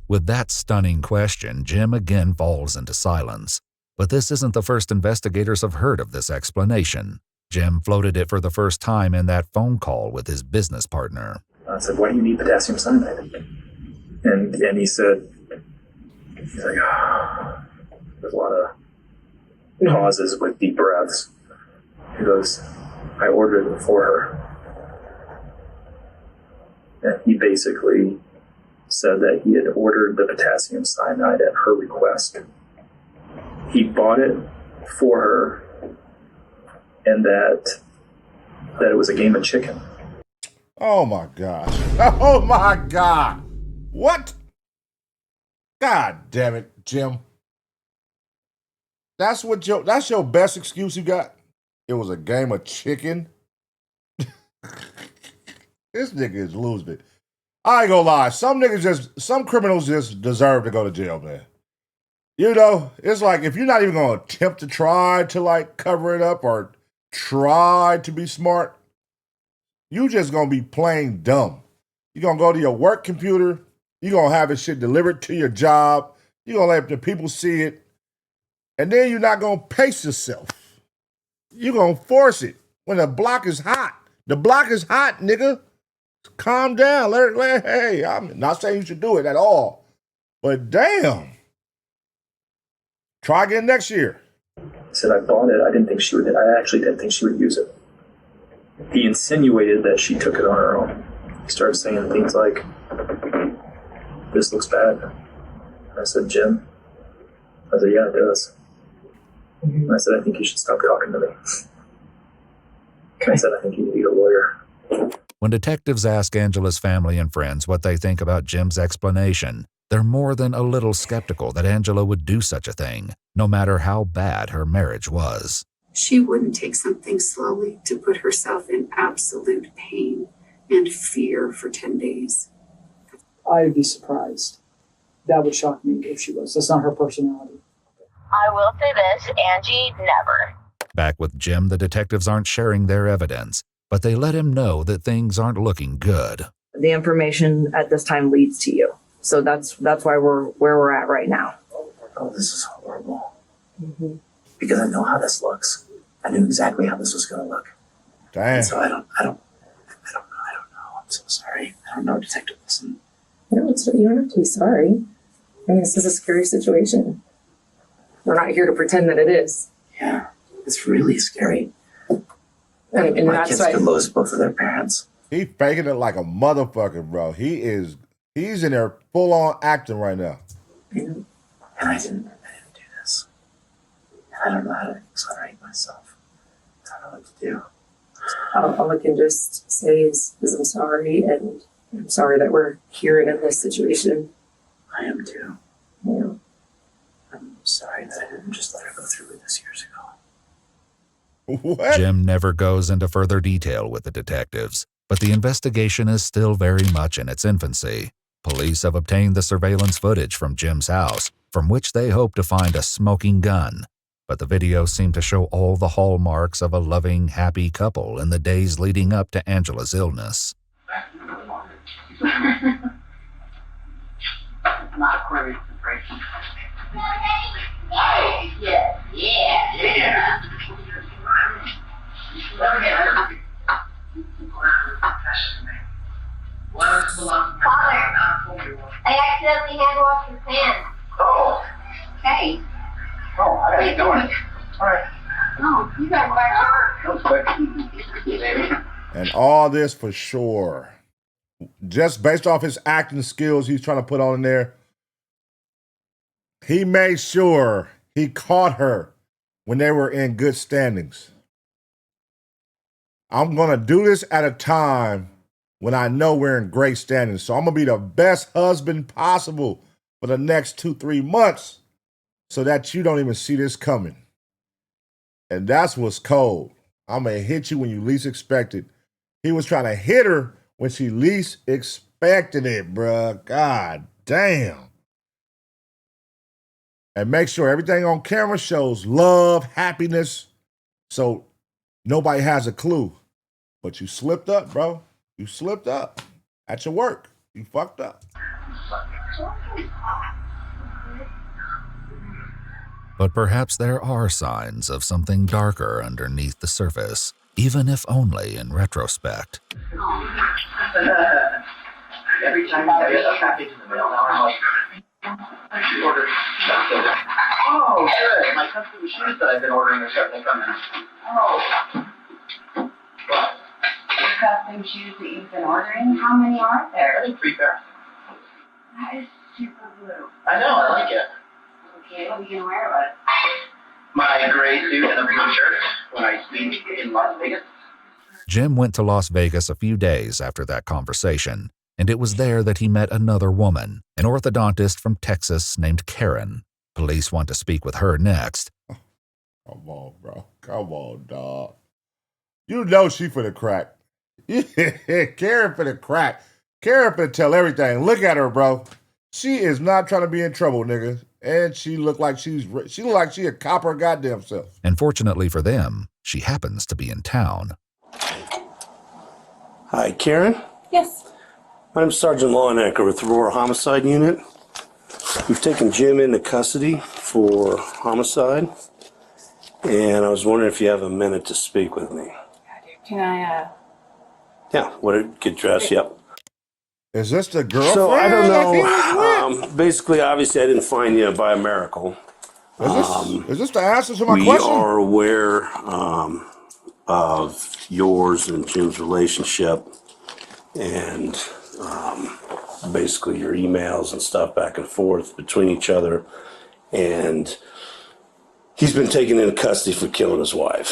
S6: With that stunning question, Jim again falls into silence. But this isn't the first investigators have heard of this explanation. Jim floated it for the first time in that phone call with his business partner.
S5: I said, why do you need potassium cyanide? And he's like, there's a lot of pauses with deep breaths. He goes, I ordered it for her. And he basically said that he had ordered the potassium cyanide at her request. He bought it for her, and that it was a game of chicken.
S1: Oh my gosh. Oh my God. What? God damn it, Jim. That's your best excuse you got? It was a game of chicken? This nigga is losing it. I ain't gonna lie. Some criminals just deserve to go to jail, man. You know, it's like if you're not even going to attempt to try to like cover it up or try to be smart, you just going to be plain dumb. You're going to go to your work computer. You're going to have this shit delivered to your job. You're going to let the people see it. And then you're not going to pace yourself. You're going to force it when the block is hot. The block is hot, nigga. Calm down. Hey, I'm not saying you should do it at all. But damn. Try again next year.
S5: He said, I bought it. I actually didn't think she would use it. He insinuated that she took it on her own. He started saying things like, this looks bad. And I said, Jim? I said, yeah, it does. And I said, I think you should stop talking to me. And I said, I think you need a lawyer.
S6: When detectives ask Angela's family and friends what they think about Jim's explanation, they're more than a little skeptical that Angela would do such a thing, no matter how bad her marriage was.
S3: She wouldn't take something slowly to put herself in absolute pain and fear for 10 days.
S4: I'd be surprised. That would shock me if she was. That's not her personality.
S11: I will say this, Angie, never.
S6: Back with Jim, the detectives aren't sharing their evidence, but they let him know that things aren't looking good.
S9: The information at this time leads to you. So that's why we're where we're at right now.
S23: Oh, this is horrible. Mm-hmm. Because I know how this looks. I knew exactly how this was going to look.
S1: Damn.
S23: And so I don't know. I'm so sorry. I don't know, Detective Wilson.
S7: No, you don't have to be sorry. I mean, this is a scary situation. We're not here to pretend that it is.
S23: Yeah, it's really scary.
S7: And
S23: my
S7: that's
S23: kids
S7: why
S23: could lose both of their parents.
S1: He faking it like a motherfucker, bro. He's in there full on acting right now.
S23: And I didn't do this. And I don't know how to exonerate myself. I don't know what to do.
S7: all I can just say is I'm sorry, and I'm sorry that we're here and in this situation.
S23: I am too.
S7: Yeah.
S23: I'm sorry that I didn't just let her go through with this years ago.
S1: What?
S6: Jim never goes into further detail with the detectives, but the investigation is still very much in its infancy. Police have obtained the surveillance footage from Jim's house, from which they hope to find a smoking gun. But the videos seem to show all the hallmarks of a loving, happy couple in the days leading up to Angela's illness.
S10: Not quite breaking. Yeah. Father, I accidentally hand-washed your pants.
S23: Oh.
S10: Hey.
S23: Oh, I gotta get going. All right.
S10: No, you gotta go back to work.
S23: That was quick. Baby.
S1: And all this for sure. Just based off his acting skills he's trying to put on in there, he made sure he caught her when they were in good standings. I'm going to do this at a time when I know we're in great standings. So I'm going to be the best husband possible for the next 2-3 months so that you don't even see this coming. And that's what's cold. I'm going to hit you when you least expect it. He was trying to hit her when she least expected it, bruh. God damn. And make sure everything on camera shows love, happiness, so nobody has a clue. But you slipped up, bro. You slipped up at your work. You fucked up.
S6: But perhaps there are signs of something darker underneath the surface, even if only in retrospect.
S23: Every time I get a package in the mail, now I'm like, I ordered stuff. Oh, good. My custom shoes that I've been ordering are starting to come in. Oh. What?
S10: Your custom shoes that you've been ordering? How many are there?
S23: I think 3 pairs.
S10: That is super blue.
S23: I know, I like it.
S10: Okay, what are you gonna wear with it?
S23: My gray suit and a blue shirt when I speak in Las Vegas.
S6: Jim went to Las Vegas a few days after that conversation, and it was there that he met another woman, an orthodontist from Texas named Karen. Police want to speak with her next.
S1: Come on, bro. Come on, dog. You know she finna crack. Karen finna crack. Karen finna tell everything. Look at her, bro. She is not trying to be in trouble, nigga. And she look like she a cop her goddamn self.
S6: And fortunately for them, she happens to be in town.
S17: Hi, Karen?
S21: Yes.
S17: I'm Sergeant Law&Crime with the Aurora Homicide Unit. We've taken Jim into custody for homicide, and I was wondering if you have a minute to speak with me.
S21: Can I,
S17: Yeah, get dressed, yep.
S1: Is this the girlfriend?
S17: So, I don't know, basically, obviously, I didn't find you by a miracle.
S1: Is this the answer to my question?
S17: We are aware of yours and Jim's relationship, and basically your emails and stuff back and forth between each other, and he's been taken into custody for killing his wife.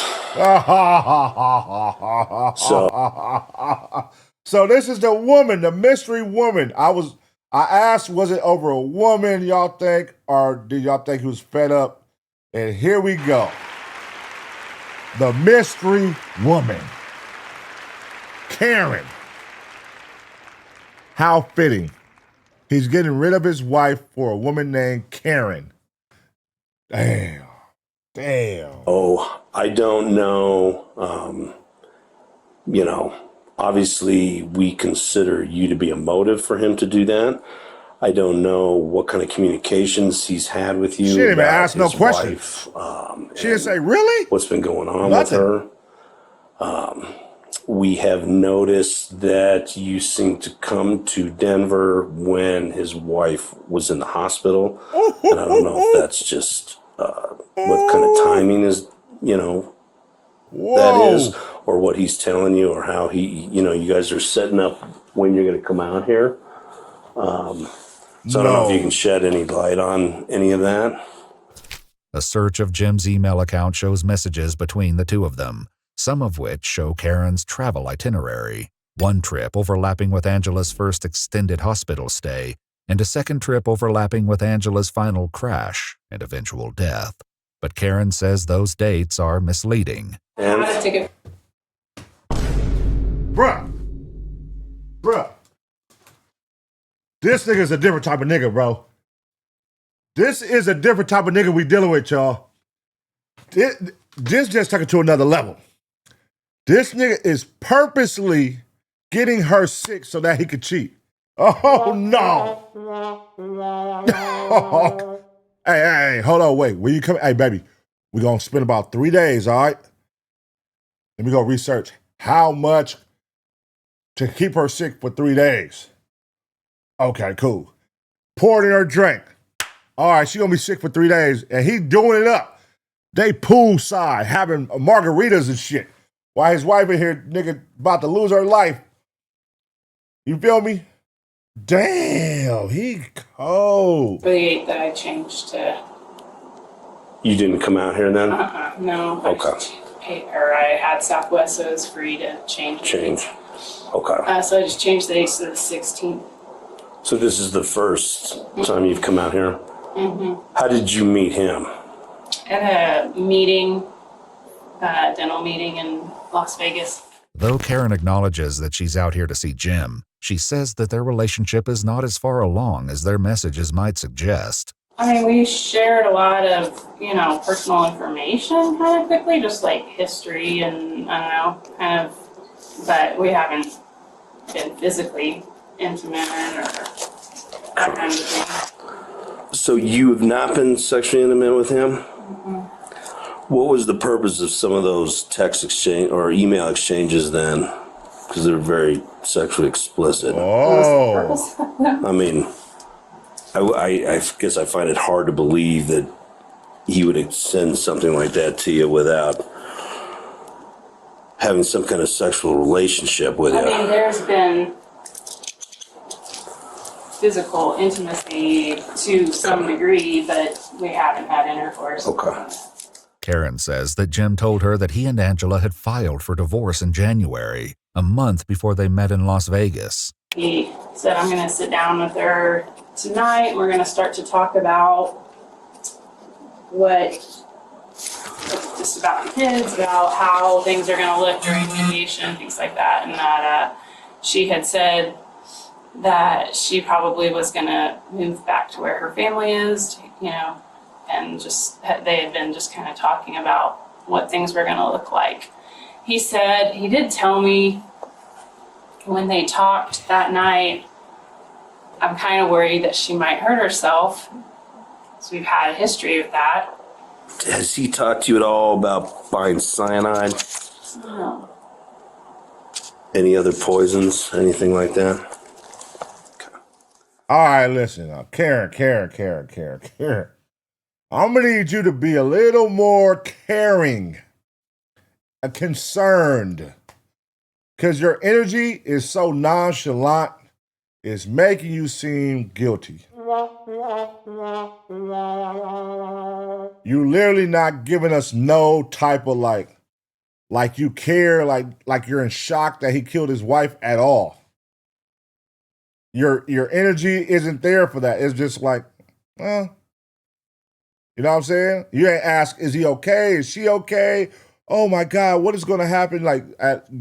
S1: So this is the woman, the mystery woman. I asked, was it over a woman, y'all think, or did y'all think he was fed up? And here we go. The mystery woman. Karen. How fitting. He's getting rid of his wife for a woman named Karen. Damn.
S17: Oh, I don't know. Obviously we consider you to be a motive for him to do that. I don't know what kind of communications he's had with you.
S1: She didn't even ask no questions. She didn't say, really?
S17: What's been going on with her. We have noticed that you seem to come to Denver when his wife was in the hospital. And I don't know if that's just what kind of timing is, that is, or what he's telling you, or how you guys are setting up when you're going to come out here. So I don't know if you can shed any light on any of that.
S6: A search of Jim's email account shows messages between the two of them, some of which show Karen's travel itinerary. One trip overlapping with Angela's first extended hospital stay, and a second trip overlapping with Angela's final crash and eventual death. But Karen says those dates are misleading.
S1: Bruh. This nigga's a different type of nigga, bro. This is a different type of nigga we dealing with, y'all. This just took it to another level. This nigga is purposely getting her sick so that he could cheat. Oh, no. Hey, hold on, wait. When you come, hey, baby, we're going to spend about 3 days, all right? And we're going to research how much to keep her sick for 3 days. Okay, cool. Pour it in her drink. All right, she going to be sick for 3 days, and he doing it up. They poolside having margaritas and shit. While his wife in here, nigga, about to lose her life. You feel me? Damn, he cold.
S21: For the 8th that I changed to...
S17: You didn't come out here then?
S21: No.
S17: Okay.
S21: I had Southwest, so it was free to change.
S17: Okay.
S21: So I just changed the 8th to the 16th.
S17: So this is the first time you've come out here?
S21: Mm-hmm.
S17: How did you meet him?
S21: At a meeting, dental meeting in Las Vegas.
S6: Though Karen acknowledges that she's out here to see Jim, she says that their relationship is not as far along as their messages might suggest.
S21: I mean, we shared a lot of, personal information kind of quickly, just like history and, but we haven't been physically intimate or that kind of thing.
S17: So you have not been sexually intimate with him?
S21: Mm-hmm.
S17: What was the purpose of some of those text exchange or email exchanges then? Because they're very sexually explicit.
S1: Oh.
S17: I mean, I guess I find it hard to believe that he would send something like that to you without having some kind of sexual relationship with you.
S21: I mean, there's been physical intimacy to some degree, but we haven't had intercourse.
S17: Okay.
S6: Karen says that Jim told her that he and Angela had filed for divorce in January, a month before they met in Las Vegas.
S21: He said, I'm going to sit down with her tonight. We're going to start to talk about just about the kids, about how things are going to look during mediation, things like that. And that she had said that she probably was going to move back to where her family is, and just they had been just kind of talking about what things were going to look like. He did tell me when they talked that night, I'm kind of worried that she might hurt herself. So we've had a history with that.
S17: Has he talked to you at all about buying cyanide?
S21: No.
S17: Any other poisons? Anything like that?
S1: All right, listen, Karen. I'm going to need you to be a little more caring and concerned, because your energy is so nonchalant, it's making you seem guilty. You literally not giving us no type of like you care, like you're in shock that he killed his wife at all. Your energy isn't there for that. It's just like, you know what I'm saying? You ain't ask, is he okay? Is she okay? Oh my God, what is going to happen? Like,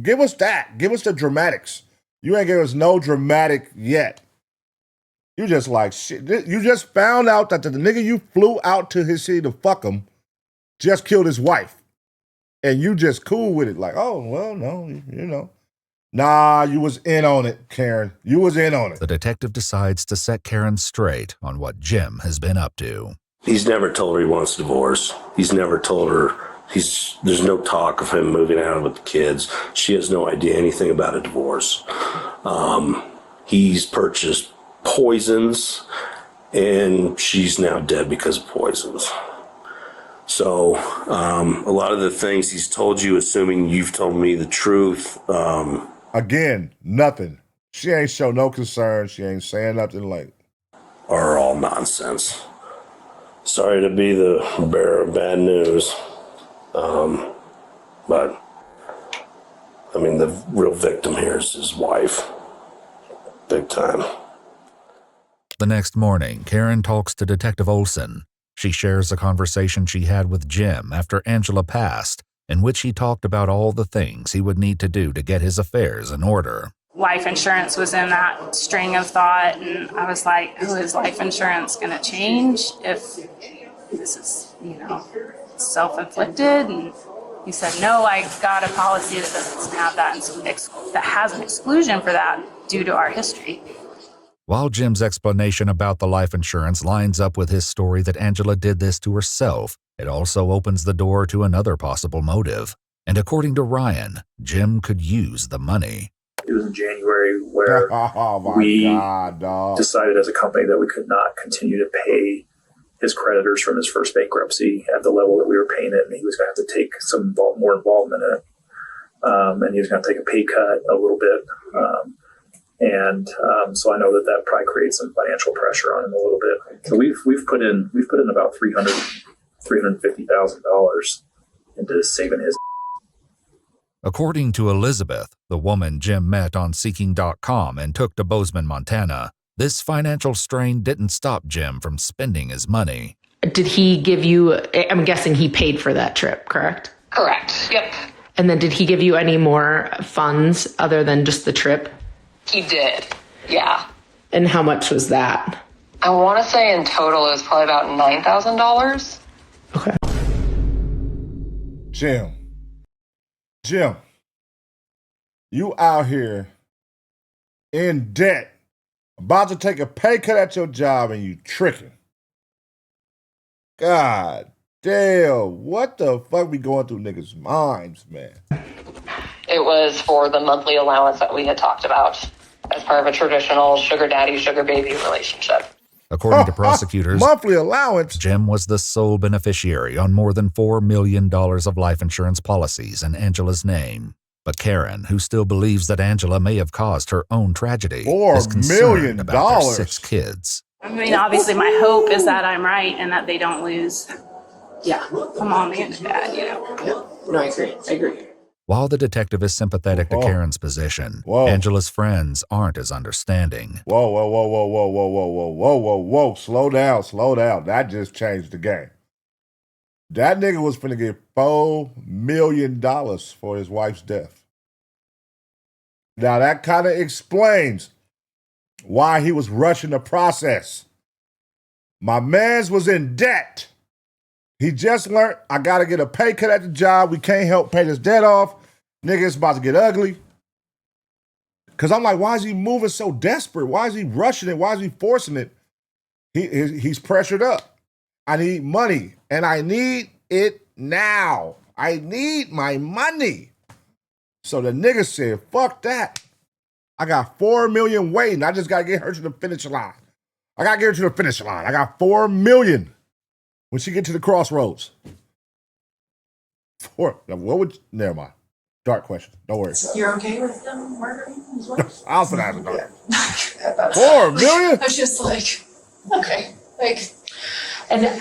S1: give us that. Give us the dramatics. You ain't gave us no dramatic yet. You just like, shit. You just found out that the nigga you flew out to his city to fuck him just killed his wife. And you just cool with it. Like, oh, well, no, Nah, you was in on it, Karen. You was in on it.
S6: The detective decides to set Karen straight on what Jim has been up to.
S17: He's never told her he wants a divorce. He's never told her there's no talk of him moving out with the kids. She has no idea anything about a divorce. He's purchased poisons, and she's now dead because of poisons. So a lot of the things he's told you, assuming you've told me the truth.
S1: Again, nothing. She ain't show no concern. She ain't saying nothing like.
S17: Are all nonsense. Sorry to be the bearer of bad news. But, I mean, the real victim here is his wife. Big time.
S6: The next morning, Karen talks to Detective Olson. She shares a conversation she had with Jim after Angela passed, in which he talked about all the things he would need to do to get his affairs in order.
S21: Life insurance was in that string of thought, and I was like, oh, is life insurance going to change if this is, self-inflicted? And he said, no, I got a policy that doesn't have that, and that has an exclusion for that due to our history.
S6: While Jim's explanation about the life insurance lines up with his story that Angela did this to herself, it also opens the door to another possible motive. And according to Ryan, Jim could use the money.
S5: It was in January where we decided as a company that we could not continue to pay his creditors from his first bankruptcy at the level that we were paying it, and he was going to have to take some more involvement in it. And he was going to take a pay cut a little bit. So I know that probably creates some financial pressure on him a little bit. So we've put in about $350,000 into saving his.
S6: According to Elizabeth, the woman Jim met on Seeking.com and took to Bozeman, Montana, this financial strain didn't stop Jim from spending his money.
S7: Did he give you, I'm guessing he paid for that trip, correct?
S2: Correct. Yep.
S7: And then did he give you any more funds other than just the trip?
S2: He did. Yeah.
S7: And how much was that?
S2: I want to say in total it was probably about $9,000.
S7: Okay.
S1: Jim, you out here in debt, about to take a pay cut at your job, and you tricking. God damn, what the fuck be going through niggas' minds, man?
S2: It was for the monthly allowance that we had talked about as part of a traditional sugar daddy, sugar baby relationship.
S6: According to prosecutors,
S1: monthly allowance.
S6: Jim was the sole beneficiary on more than $4 million of life insurance policies in Angela's name. But Karen, who still believes that Angela may have caused her own tragedy, is concerned about their 6 kids.
S21: I mean, obviously my hope is that I'm right and that they don't lose. Yeah. Come on, man, dad,
S12: No, I agree.
S6: While the detective is sympathetic to Karen's position, Angela's friends aren't as understanding.
S1: Whoa. Slow down. That just changed the game. That nigga was finna get $4 million for his wife's death. Now that kind of explains why he was rushing the process. My man's was in debt. He just learned, I got to get a pay cut at the job. We can't help pay this debt off. Nigga, it's about to get ugly. Because I'm like, why is he moving so desperate? Why is he rushing it? Why is he forcing it? He's pressured up. I need money, and I need it now. I need my money. So the nigga said, fuck that. I got $4 million waiting. I just got to get her to the finish line. I got to get her to the finish line. I got $4 million when she get to the crossroads. Never mind. Dark question. Don't worry.
S12: You're okay with them murdering his wife?
S1: I was gonna ask a dark. $4 million?
S12: I was just like, okay. Like,
S7: And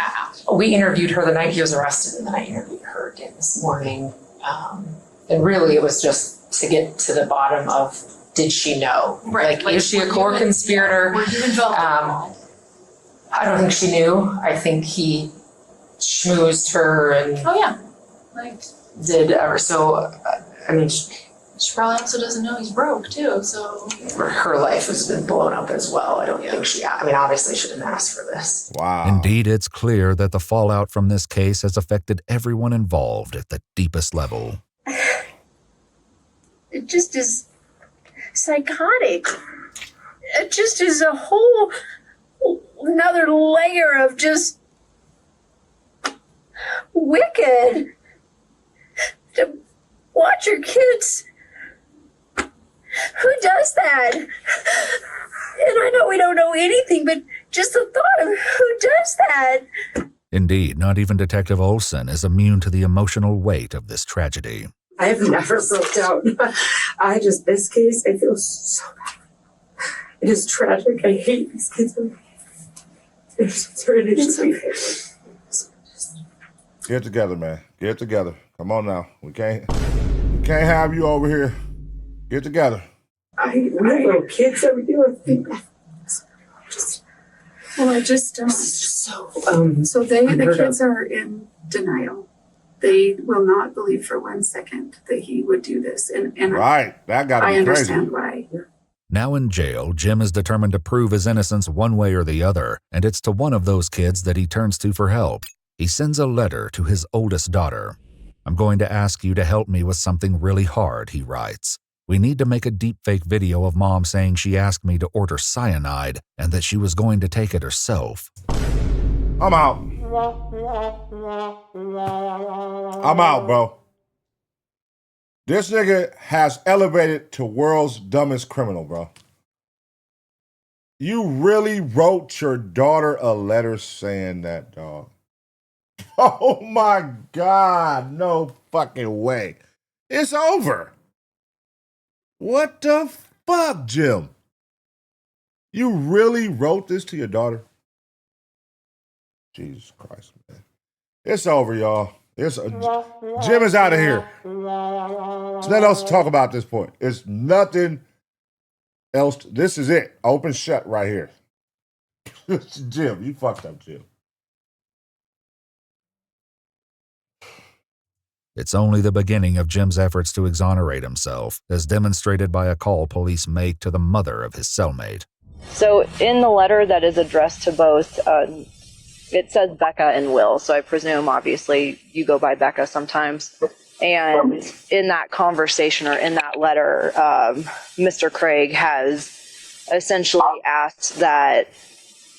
S7: we interviewed her the night he was arrested, and then I interviewed her again this morning. And really, it was just to get to the bottom of, did she know?
S12: Right.
S7: Like, is she a core conspirator?
S12: Were you involved
S7: I don't think she knew. I think he schmoozed her and
S12: Oh yeah. Like,
S7: did ever so. I mean,
S12: she probably also doesn't know he's broke too, so.
S7: her life has been blown up as well. I don't think she, I mean, obviously she didn't ask for this.
S1: Wow.
S6: Indeed, it's clear that the fallout from this case has affected everyone involved at the deepest level.
S13: It just is psychotic. It just is a whole another layer of just wicked. To watch your kids. Who does that? And I know we don't know anything, but just the thought of who does that.
S6: Indeed, not even Detective Olsen is immune to the emotional weight of this tragedy.
S7: I have never broke down. This case, I feel so bad. It is tragic. I hate these kids.
S1: Get together, man. Get together. Come on now. We can't have you over here. Get together.
S7: We have little kids that we deal with.
S3: Well, I just
S7: So
S3: the kids are in denial. They will not believe for 1 second that he would do this, and
S1: right, that got to be crazy.
S3: I understand why.
S6: Now in jail, Jim is determined to prove his innocence one way or the other, and it's to one of those kids that he turns to for help. He sends a letter to his oldest daughter. I'm going to ask you to help me with something really hard, he writes. We need to make a deepfake video of Mom saying she asked me to order cyanide and that she was going to take it herself.
S1: I'm out. I'm out, bro. This nigga has elevated to world's dumbest criminal, bro. You really wrote your daughter a letter saying that, dog. Oh my God, no fucking way. It's over. What the fuck, Jim? You really wrote this to your daughter? Jesus Christ, man. It's over, y'all. Jim is out of here. There's nothing else to talk about at this point. It's nothing else. This is it. Open shut right here. Jim, you fucked up, Jim.
S6: It's only the beginning of Jim's efforts to exonerate himself, as demonstrated by a call police make to the mother of his cellmate.
S9: So in the letter that is addressed to both, it says Becca and Will. So I presume, obviously, you go by Becca sometimes. And in that conversation or in that letter, Mr. Craig has essentially asked that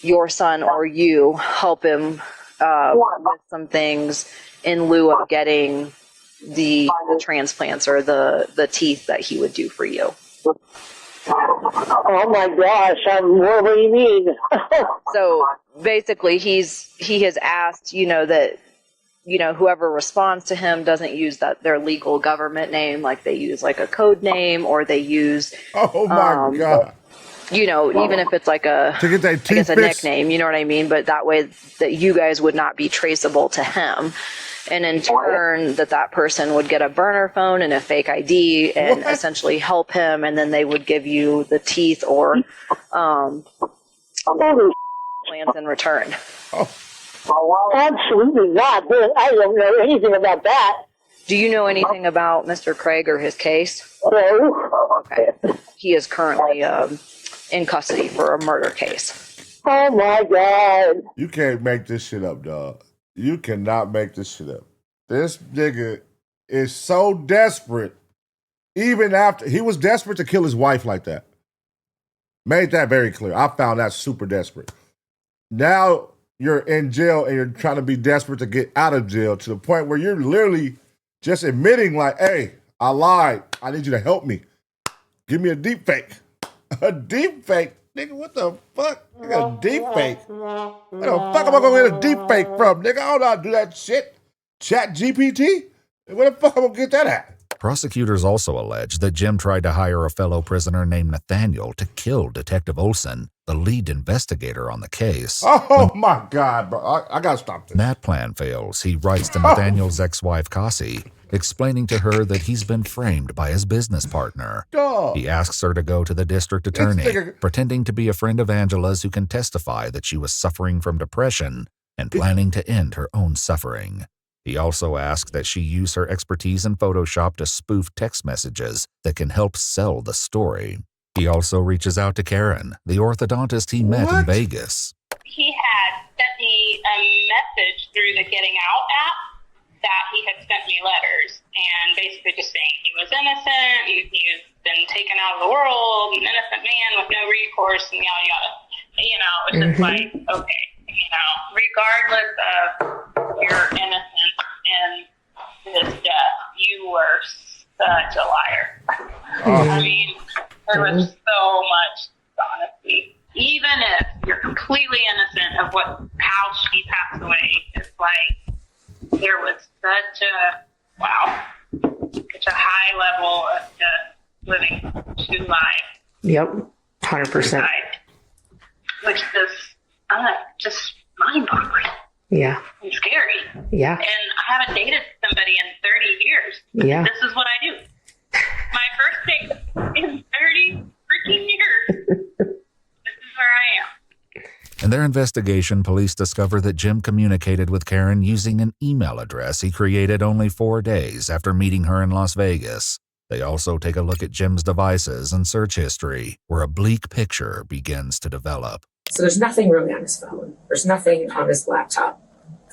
S9: your son or you help him with some things in lieu of getting the transplants or the teeth that he would do for you.
S14: Oh my gosh, what do you mean?
S9: So basically he has asked, that, whoever responds to him doesn't use their legal government name, like they use like a code name or they use,
S1: oh my God.
S9: Even if it's like a nickname, you know what I mean? But that way that you guys would not be traceable to him. And in turn, that person would get a burner phone and a fake ID and essentially help him. And then they would give you the teeth or plans in return.
S14: Absolutely not. I don't know anything about that.
S9: Do you know anything about Mr. Craig or his case?
S14: No.
S9: Okay. He is currently in custody for a murder case.
S14: Oh my God.
S1: You can't make this shit up, dog. You cannot make this shit up. This nigga is so desperate. Even after he was desperate to kill his wife like that. Made that very clear. I found that super desperate. Now you're in jail and you're trying to be desperate to get out of jail to the point where you're literally just admitting like, hey, I lied. I need you to help me. Give me a deep fake. A deep fake? Nigga, what the fuck? Nigga, a deep fake? Where the fuck am I gonna get a deep fake from? Nigga, I don't know how to do that shit. Chat GPT? Where the fuck am I gonna get that at?
S6: Prosecutors also allege that Jim tried to hire a fellow prisoner named Nathaniel to kill Detective Olson, the lead investigator on the case.
S1: Oh my God, bro. I gotta stop this.
S6: When that plan fails, he writes to Nathaniel's ex-wife, Cassie, explaining to her that he's been framed by his business partner.
S1: Dog.
S6: He asks her to go to the district attorney, pretending to be a friend of Angela's who can testify that she was suffering from depression and planning to end her own suffering. He also asks that she use her expertise in Photoshop to spoof text messages that can help sell the story. He also reaches out to Karen, the orthodontist he met in Vegas.
S15: He had sent me a message through the Getting Out app that he had sent me letters and basically just saying he was innocent, he has been taken out of the world, an innocent man with no recourse, and yada yada. You know, it's just like, okay, you know, regardless of your innocence in this death, you were such a liar. I mean, there was so much honesty. Even if you're completely innocent of how she passed away, it's like there was such a high level of just living two lives.
S7: Yep, 100%.
S15: Which is just mind-boggling.
S7: Yeah.
S15: And scary.
S7: Yeah.
S15: And I haven't dated somebody in 30 years.
S7: Yeah.
S15: This is what I do. My first date in 30 freaking years. This is where I am.
S6: In their investigation, police discover that Jim communicated with Karen using an email address he created only 4 days after meeting her in Las Vegas. They also take a look at Jim's devices and search history, where a bleak picture begins to develop.
S7: So there's nothing really on his phone. There's nothing on his laptop.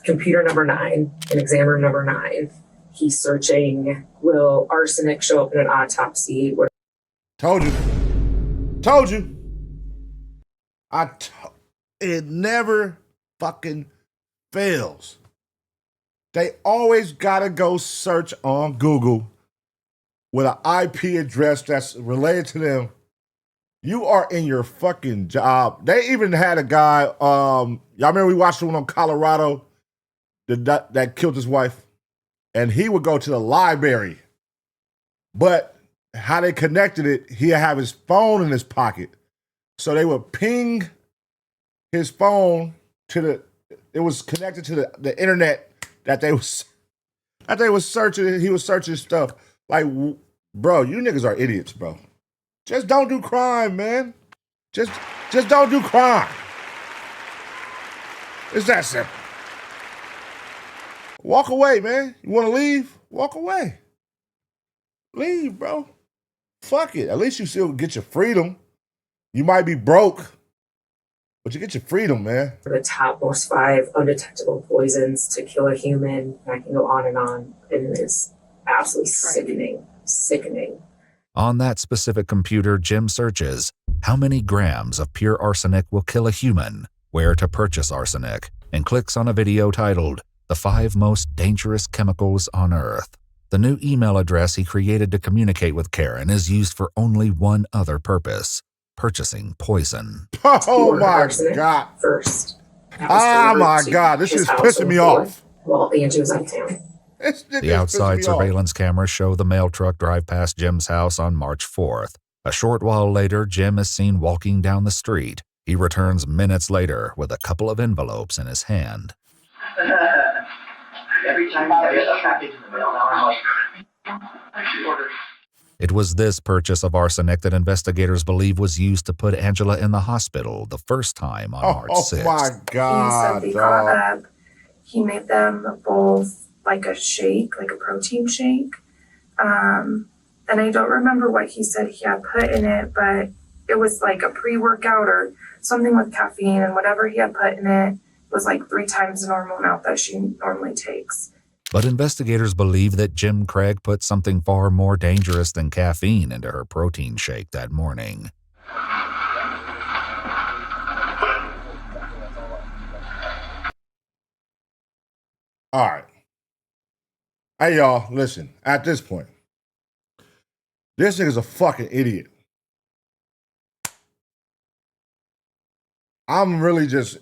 S7: Computer number 9 and examiner number 9. He's searching, will arsenic show up in an autopsy?
S1: Told you. It never fucking fails. They always gotta go search on Google with an IP address that's related to them. You are in your fucking job. They even had a guy, y'all remember we watched the one on Colorado that killed his wife? And he would go to the library. But how they connected it, he'd have his phone in his pocket. So they would ping his phone it was connected to the internet that they was searching. He was searching stuff. Like, bro, you niggas are idiots, bro. Just don't do crime, man. Just don't do crime. It's that simple. Walk away, man. You want to leave? Walk away. Leave, bro. Fuck it. At least you still get your freedom. You might be broke, but you get your freedom, man.
S7: The top most 5 undetectable poisons to kill a human. I can go on, and it is absolutely sickening.
S6: On that specific computer, Jim searches how many grams of pure arsenic will kill a human, where to purchase arsenic, and clicks on a video titled The 5 Most Dangerous Chemicals on Earth. The new email address he created to communicate with Karen is used for only one other purpose: purchasing poison.
S1: Oh my God.
S7: First.
S1: Oh my God. This is pissing me off.
S7: Well, Angie was out of town.
S6: The outside surveillance cameras show the mail truck drive past Jim's house on March 4th. A short while later, Jim is seen walking down the street. He returns minutes later with a couple of envelopes in his hand.
S23: Every time I get a package in the mail now, I'm like, I should order.
S6: It was this purchase of arsenic that investigators believe was used to put Angela in the hospital the first time on March 6th.
S1: Oh my God.
S16: He said they got up. He made them both like a shake, like a protein shake. And I don't remember what he said he had put in it, but it was like a pre-workout or something with caffeine, and whatever he had put in it was like 3 times the normal amount that she normally takes.
S6: But investigators believe that Jim Craig put something far more dangerous than caffeine into her protein shake that morning.
S1: All right. Hey, y'all, listen. At this point, this nigga's a fucking idiot. I'm really just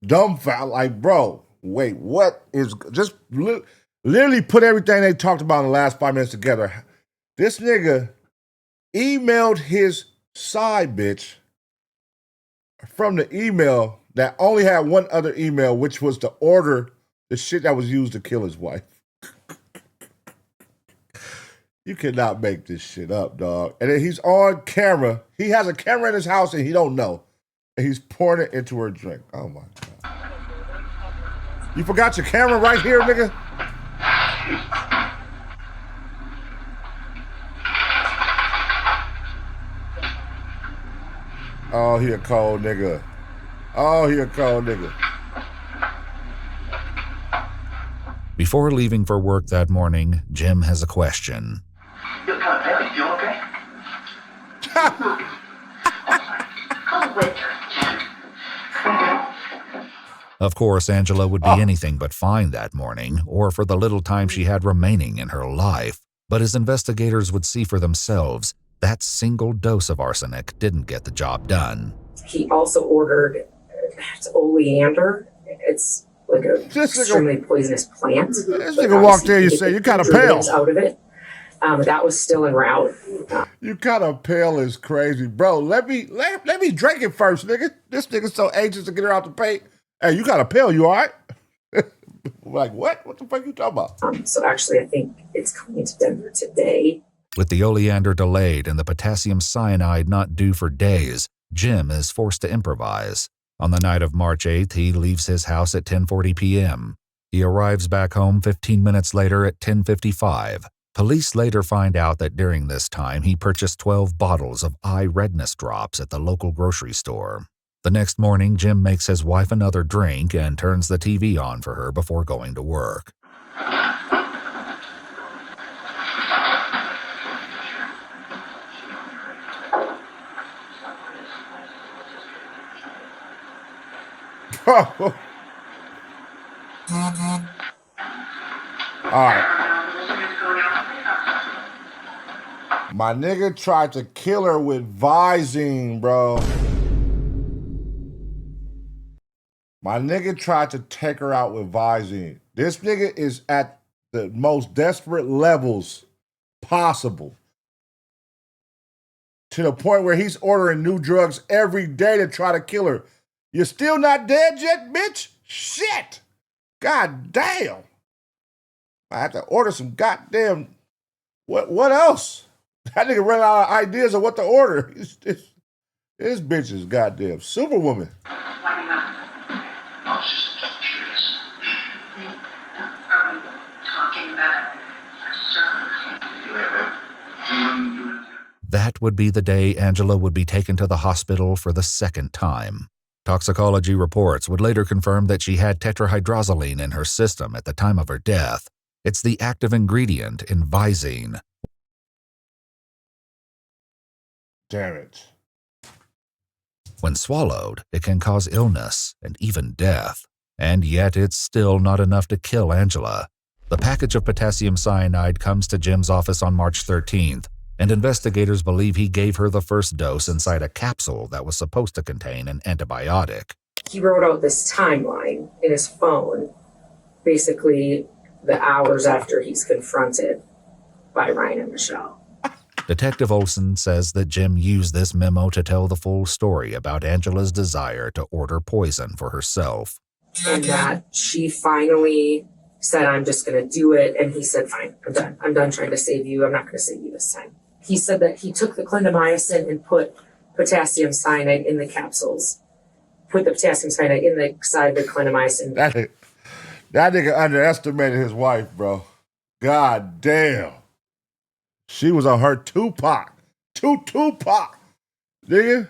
S1: dumbfounded. Like, bro, wait, what is... Just literally put everything they talked about in the last 5 minutes together. This nigga emailed his side bitch from the email that only had one other email, which was to order the shit that was used to kill his wife. You cannot make this shit up, dog. And then he's on camera. He has a camera in his house and he don't know. And he's pouring it into her drink. Oh my God. You forgot your camera right here, nigga? Oh, he a cold nigga. Oh, he a cold nigga.
S6: Before leaving for work that morning, Jim has a question.
S23: You kind of pale. You feel okay?
S6: Of course, Angela would be anything but fine that morning, or for the little time she had remaining in her life. But as investigators would see for themselves, that single dose of arsenic didn't get the job done.
S7: He also ordered oleander. It's like a extremely poisonous plant.
S1: This nigga walked in, you say, you kind of pale.
S7: Out of it. That was still en route.
S1: You kind of pale is crazy. Bro, let me drink it first, nigga. This nigga's so anxious to get her out the paint. Hey, you kind of pale, you all right? Like, what? What the fuck you talking about?
S7: So actually, I think it's coming to Denver today.
S6: With the oleander delayed and the potassium cyanide not due for days, Jim is forced to improvise. On the night of March 8th, he leaves his house at 10:40 p.m. He arrives back home 15 minutes later at 10:55. Police later find out that during this time, he purchased 12 bottles of eye redness drops at the local grocery store. The next morning, Jim makes his wife another drink and turns the TV on for her before going to work.
S1: All right. My nigga tried to kill her with Visine, bro. My nigga tried to take her out with Visine. This nigga is at the most desperate levels possible. To the point where he's ordering new drugs every day to try to kill her. You're still not dead yet, bitch? Shit! God damn! I have to order some goddamn... What else? That nigga ran out of ideas of what to order. This bitch is goddamn superwoman.
S6: That would be the day Angela would be taken to the hospital for the second time. Toxicology reports would later confirm that she had tetrahydrozoline in her system at the time of her death. It's the active ingredient in Visine.
S1: Damn it.
S6: When swallowed, it can cause illness and even death. And yet it's still not enough to kill Angela. The package of potassium cyanide comes to Jim's office on March 13th, and investigators believe he gave her the first dose inside a capsule that was supposed to contain an antibiotic.
S7: He wrote out this timeline in his phone, basically the hours after he's confronted by Ryan and Michelle.
S6: Detective Olson says that Jim used this memo to tell the full story about Angela's desire to order poison for herself.
S7: And that she finally said, I'm just going to do it. And he said, fine, I'm done. I'm done trying to save you. I'm not going to save you this time. He said that he took the clindamycin and put potassium cyanide in the capsules. Put the potassium cyanide in the side of the clindamycin.
S1: That nigga underestimated his wife, bro. God damn. She was on her Tupac. Tupac. Nigga.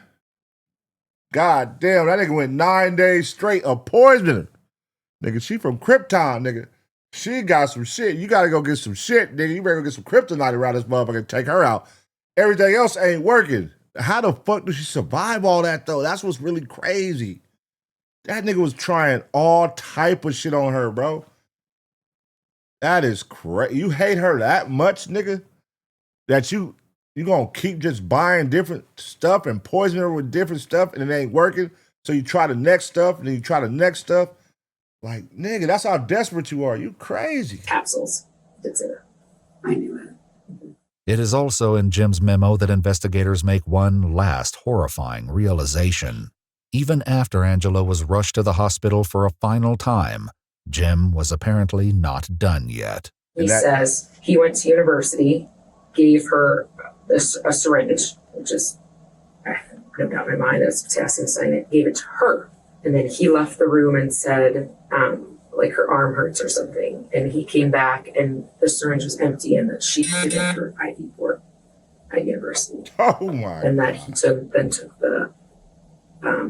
S1: God damn, that nigga went 9 days straight of poisoning. Nigga, she from Krypton, nigga. She got some shit. You gotta go get some shit, nigga. You better go get some kryptonite around this motherfucker and take her out. Everything else ain't working. How the fuck did she survive all that, though? That's what's really crazy. That nigga was trying all type of shit on her, bro. That is crazy. You hate her that much, nigga, that you gonna keep just buying different stuff and poisoning her with different stuff and it ain't working. So you try the next stuff and then you try the next stuff. Like, nigga, that's how desperate you are. You crazy.
S3: Capsules. That's it. I knew it.
S6: It is also in Jim's memo that investigators make one last horrifying realization. Even after Angela was rushed to the hospital for a final time, Jim was apparently not done yet.
S7: He says he went to university, gave her a syringe, which is no doubt in my mind that's potassium cyanide, gave it to her. And then he left the room and said, like her arm hurts or something. And he came back and the syringe was empty and that she did it for IV port at university.
S1: Oh my.
S7: And that he took the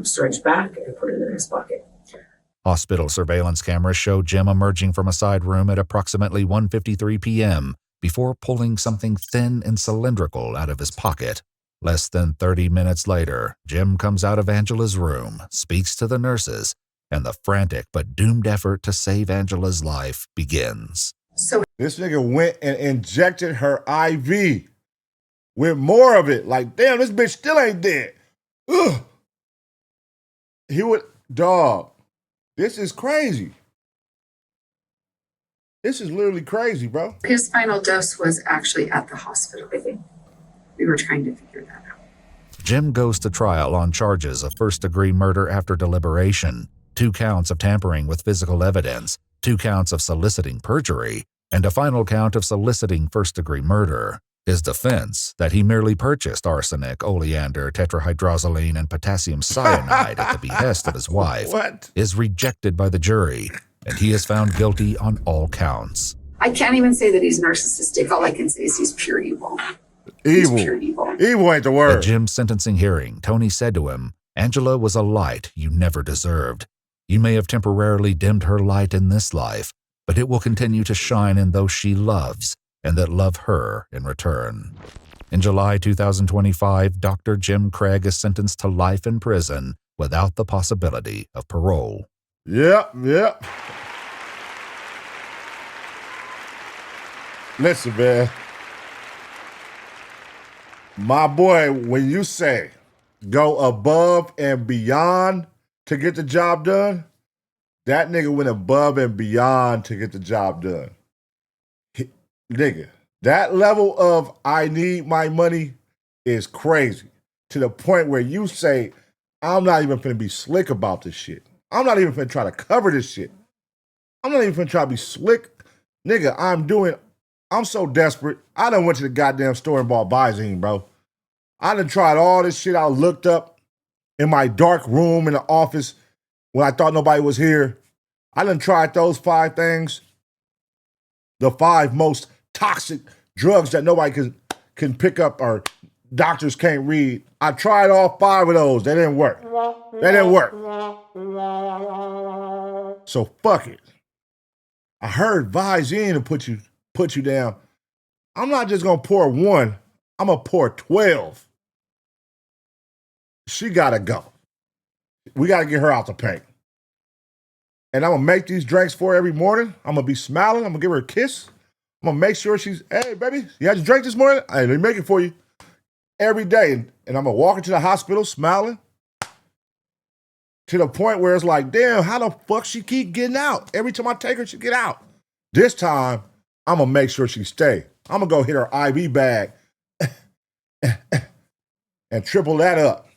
S7: syringe back and put it in his pocket.
S6: Hospital surveillance cameras show Jim emerging from a side room at approximately 1:53 p.m. before pulling something thin and cylindrical out of his pocket. Less than 30 minutes later, Jim comes out of Angela's room, speaks to the nurses, and the frantic but doomed effort to save Angela's life begins.
S3: So
S1: this nigga went and injected her IV with more of it. Like, damn, this bitch still ain't dead. Ugh. He would, dog, this is crazy. This is literally crazy, bro.
S3: his final dose was actually at the hospital, I think. We were trying to figure that out.
S6: Jim goes to trial on charges of first-degree murder after deliberation, 2 counts of tampering with physical evidence, 2 counts of soliciting perjury, and a final count of soliciting first-degree murder. His defense, that he merely purchased arsenic, oleander, tetrahydrozoline, and potassium cyanide at the behest of his wife, is rejected by the jury, and he is found guilty on all counts.
S3: I can't even say that he's narcissistic. All I can say is he's pure evil.
S1: Evil.
S3: He's pure evil.
S1: Evil ain't the word.
S6: At Jim's sentencing hearing, Tony said to him, "Angela was a light you never deserved. You may have temporarily dimmed her light in this life, but it will continue to shine in those she loves and that love her in return." In July 2025, Dr. Jim Craig is sentenced to life in prison without the possibility of parole.
S1: Yep. Listen, man. My boy, when you say go above and beyond to get the job done, that nigga went above and beyond to get the job done. Nigga, that level of I need my money is crazy. To the point where you say, I'm not even finna be slick about this shit. I'm not even finna try to cover this shit. I'm not even finna try to be slick. Nigga, I'm so desperate. I done went to the goddamn store and bought Visine, bro. I done tried all this shit I looked up in my dark room in the office when I thought nobody was here. I done tried those 5 things. The 5 most toxic drugs that nobody can pick up or doctors can't read. I tried all 5 of those. They didn't work. So fuck it. I heard Visine to put you down. I'm not just gonna pour 1. I'm gonna pour 12. She gotta go. We gotta get her out the paint. And I'm gonna make these drinks for her every morning. I'm gonna be smiling. I'm gonna give her a kiss. I'm gonna make sure she's, hey, baby, you had your drink this morning? Hey, let me make it for you. Every day. And I'm gonna walk into the hospital smiling to the point where it's like, damn, how the fuck she keep getting out? Every time I take her, she get out. This time, I'm gonna make sure she stay. I'm gonna go hit her IV bag and triple that up.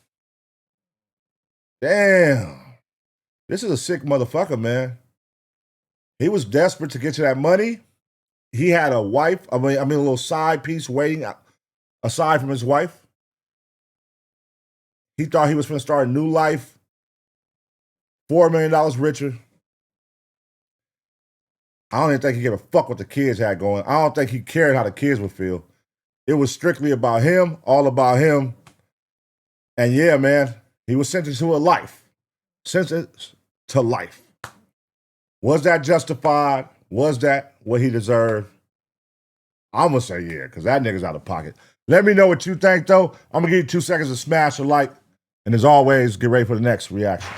S1: Damn. This is a sick motherfucker, man. He was desperate to get to that money. He had a wife, a little side piece waiting aside from his wife. He thought he was going to start a new life, $4 million richer. I don't even think he gave a fuck what the kids had going. I don't think he cared how the kids would feel. It was strictly about him, all about him. And yeah, man, he was sentenced to a life. Sentenced to life. Was that justified? Was that what he deserved? I'm going to say yeah, because that nigga's out of pocket. Let me know what you think, though. I'm going to give you 2 seconds to smash a like. And as always, get ready for the next reaction.